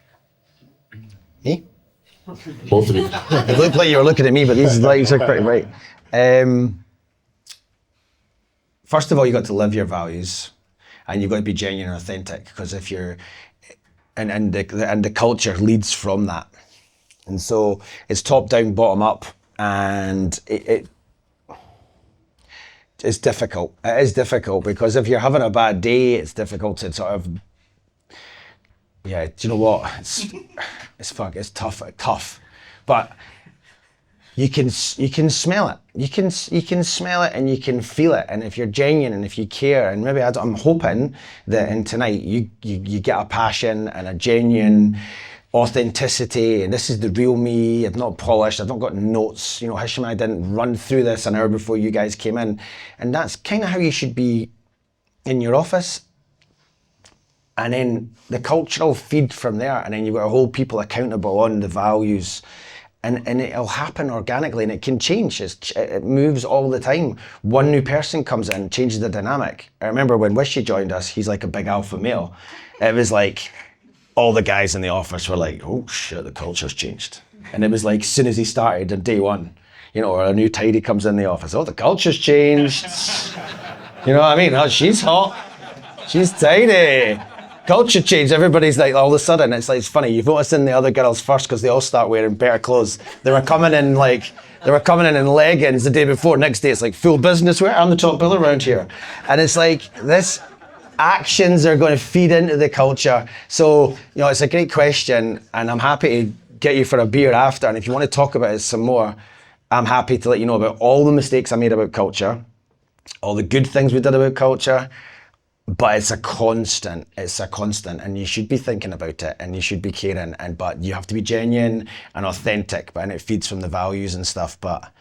Me? Both of you. It looked like you were looking at me, but these lights are pretty bright. First of all, you got to live your values, and you've got to be genuine and authentic. Because if you're, and the culture leads from that, and so it's top down, bottom up, and it's difficult. It is difficult because if you're having a bad day, it's difficult to sort of. Yeah, do you know what? It's tough, but you can smell it. You can smell it and you can feel it. And if you're genuine and if you care, and maybe I'm hoping that in tonight you get a passion and a genuine authenticity. And this is the real me. I've not polished. I've not got notes. You know, Hisham, I didn't run through this an hour before you guys came in, and that's kind of how you should be in your office. And then the culture will feed from there, and then you've got to hold people accountable on the values, and it'll happen organically, and it can change. It moves all the time. One new person comes in, changes the dynamic. I remember when Wishy joined us, he's like a big alpha male. It was like, all the guys in the office were like, oh shit, the culture's changed. And it was like, as soon as he started on day one, you know, or a new tidy comes in the office, oh, the culture's changed. You know what I mean? Oh, she's hot, she's tidy. Culture change, everybody's like, all of a sudden, it's like, it's funny, you've noticed in the other girls first because they all start wearing better clothes. They were coming in in leggings the day before, next day it's like full business wear, I'm the top biller around here. And it's like, this actions are going to feed into the culture. So, you know, it's a great question, and I'm happy to get you for a beer after, and if you want to talk about it some more, I'm happy to let you know about all the mistakes I made about culture, all the good things we did about culture. But it's a constant, and you should be thinking about it, and you should be caring, but you have to be genuine and authentic, and it feeds from the values and stuff, but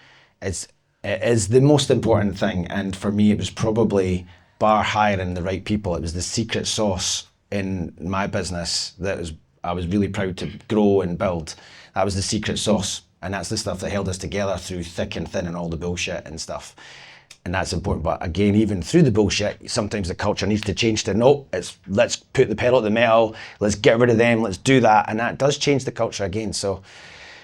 it is the most important thing. And for me, it was probably bar hiring the right people. It was the secret sauce in my business I was really proud to grow and build. That was the secret sauce, and that's the stuff that held us together through thick and thin and all the bullshit and stuff. And that's important. But again, even through the bullshit, sometimes the culture needs to change to, no, let's put the pedal to the metal, let's get rid of them, let's do that. And that does change the culture again. So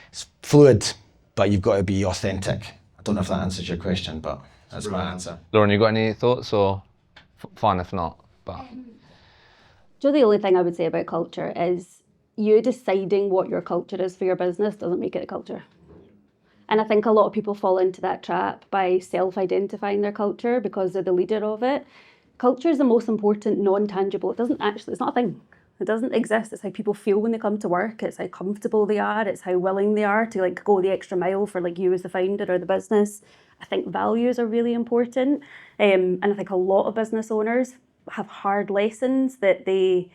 it's fluid, but you've got to be authentic. I don't know if that answers your question, but that's my answer. Lauren, you got any thoughts, or fine if not? But So the only thing I would say about culture is you deciding what your culture is for your business doesn't make it a culture. And I think a lot of people fall into that trap by self-identifying their culture because they're the leader of it. Culture is the most important non-tangible. It's not a thing. It doesn't exist. It's how people feel when they come to work. It's how comfortable they are. It's how willing they are to like go the extra mile for like you as the founder or the business. I think values are really important. And I think a lot of business owners have hard lessons that they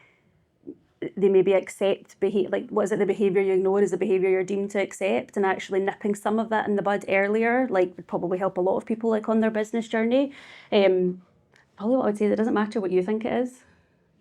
they maybe accept like what is it, the behaviour you ignore is the behaviour you're deemed to accept, and actually nipping some of that in the bud earlier like would probably help a lot of people like on their business journey. Probably what I would say is it doesn't matter what you think it is,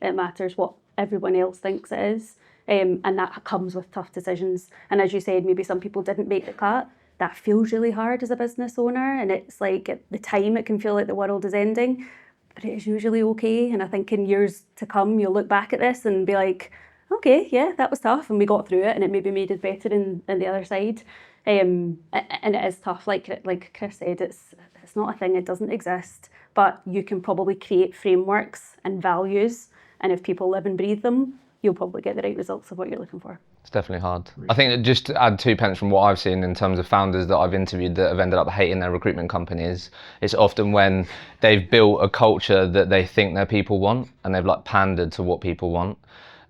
it matters what everyone else thinks it is, and that comes with tough decisions. And as you said, maybe some people didn't make the cut. That feels really hard as a business owner, and it's like at the time it can feel like the world is ending, but it is usually okay. And I think in years to come you'll look back at this and be like, okay, yeah, that was tough and we got through it and it maybe made us better in the other side. And it is tough, like Chris said, it's not a thing, it doesn't exist, but you can probably create frameworks and values, and if people live and breathe them, you'll probably get the right results of what you're looking for. It's definitely hard. I think that just to add 2 pence from what I've seen in terms of founders that I've interviewed that have ended up hating their recruitment companies, it's often when they've built a culture that they think their people want and they've like pandered to what people want.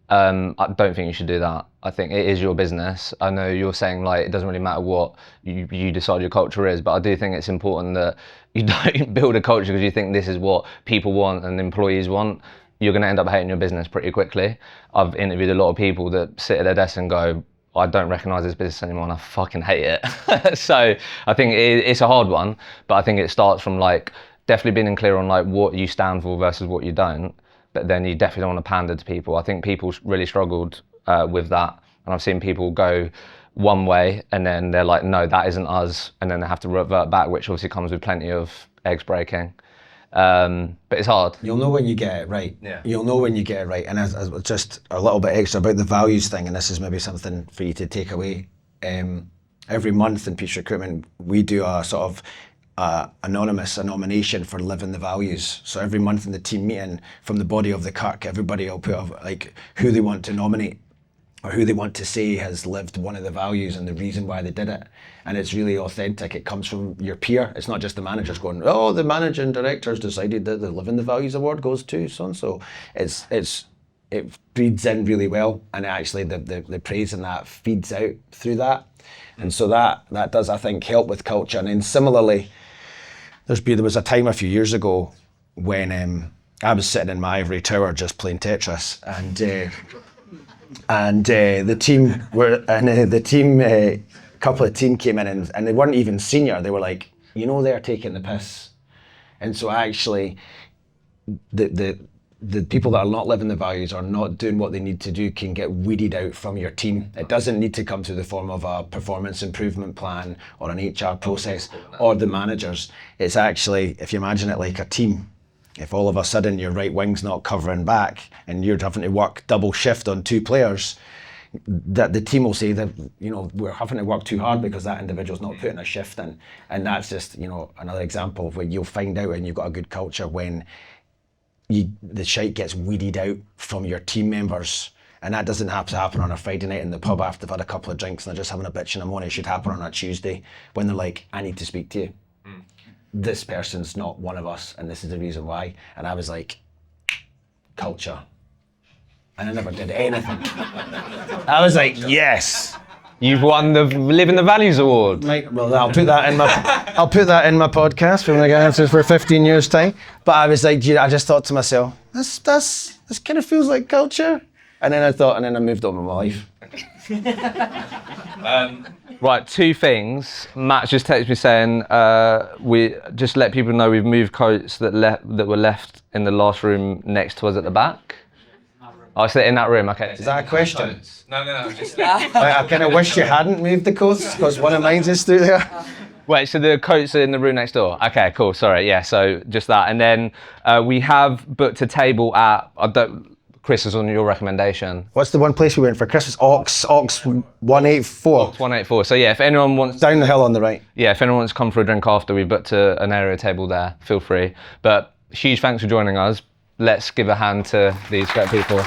I don't think you should do that. I think it is your business. I know you're saying like it doesn't really matter what you decide your culture is, but I do think it's important that you don't build a culture because you think this is what people want and employees want. You're going to end up hating your business pretty quickly. I've interviewed a lot of people that sit at their desk and go, I don't recognise this business anymore and I fucking hate it. So I think it's a hard one, but I think it starts from like definitely being clear on like what you stand for versus what you don't. But then you definitely don't want to pander to people. I think people really struggled with that. And I've seen people go one way and then they're like, no, that isn't us. And then they have to revert back, which obviously comes with plenty of eggs breaking. But it's hard. You'll know when you get it right. Yeah. You'll know when you get it right. And as just a little bit extra about the values thing, and this is maybe something for you to take away. Every month in Peach Recruitment, we do a sort of a nomination for living the values. So every month in the team meeting, from the body of the Kirk, everybody will put up like who they want to nominate or who they want to say has lived one of the values and the reason why they did it. And it's really authentic. It comes from your peer. It's not just the managers going, oh, the managing directors decided that the Living the Values award goes to so-and-so. It breeds in really well, and actually the praise in that feeds out through that. And so that does, I think, help with culture. And then similarly, there was a time a few years ago when I was sitting in my ivory tower just playing Tetris, and the team couple of team came in and they weren't even senior. They were like, they're taking the piss. And so actually, the people that are not living the values or not doing what they need to do can get weeded out from your team. It doesn't need to come through the form of a performance improvement plan or an HR process or the managers. It's actually, if you imagine it like a team, if all of a sudden your right wing's not covering back and you're having to work double shift on 2 players, that the team will say that, we're having to work too hard because that individual's not putting a shift in. And that's just, another example of where you'll find out when you've got a good culture when the shite gets weeded out from your team members. And that doesn't have to happen on a Friday night in the pub after they've had a couple of drinks and they're just having a bitch in the morning. It should happen on a Tuesday when they're like, I need to speak to you. This person's not one of us and this is the reason why. And I was like, culture. And I never did anything. I was like, yes. You've won the Living the Values award. Well, I'll put that in my podcast when I get answers for 15 years time. But I was like, I just thought to myself, this kind of feels like culture. And then I moved on with my life. Right, 2 things. Matt just texted me saying, we just let people know we've moved coats that were left in the last room next to us at the back. I sit in that room, okay. Is that a question? No. Just I kind of wish you hadn't moved the coats because one of mine's is through there. Wait, so the coats are in the room next door? Okay, cool, sorry, yeah, so just that. And then we have booked a table at, Chris was on your recommendation. What's the one place we went for Christmas? Ox 184. Ox 184, so yeah, if anyone wants... Down the hill on the right. Yeah, if anyone wants to come for a drink after, we've booked an area table there, feel free. But huge thanks for joining us. Let's give a hand to these great people.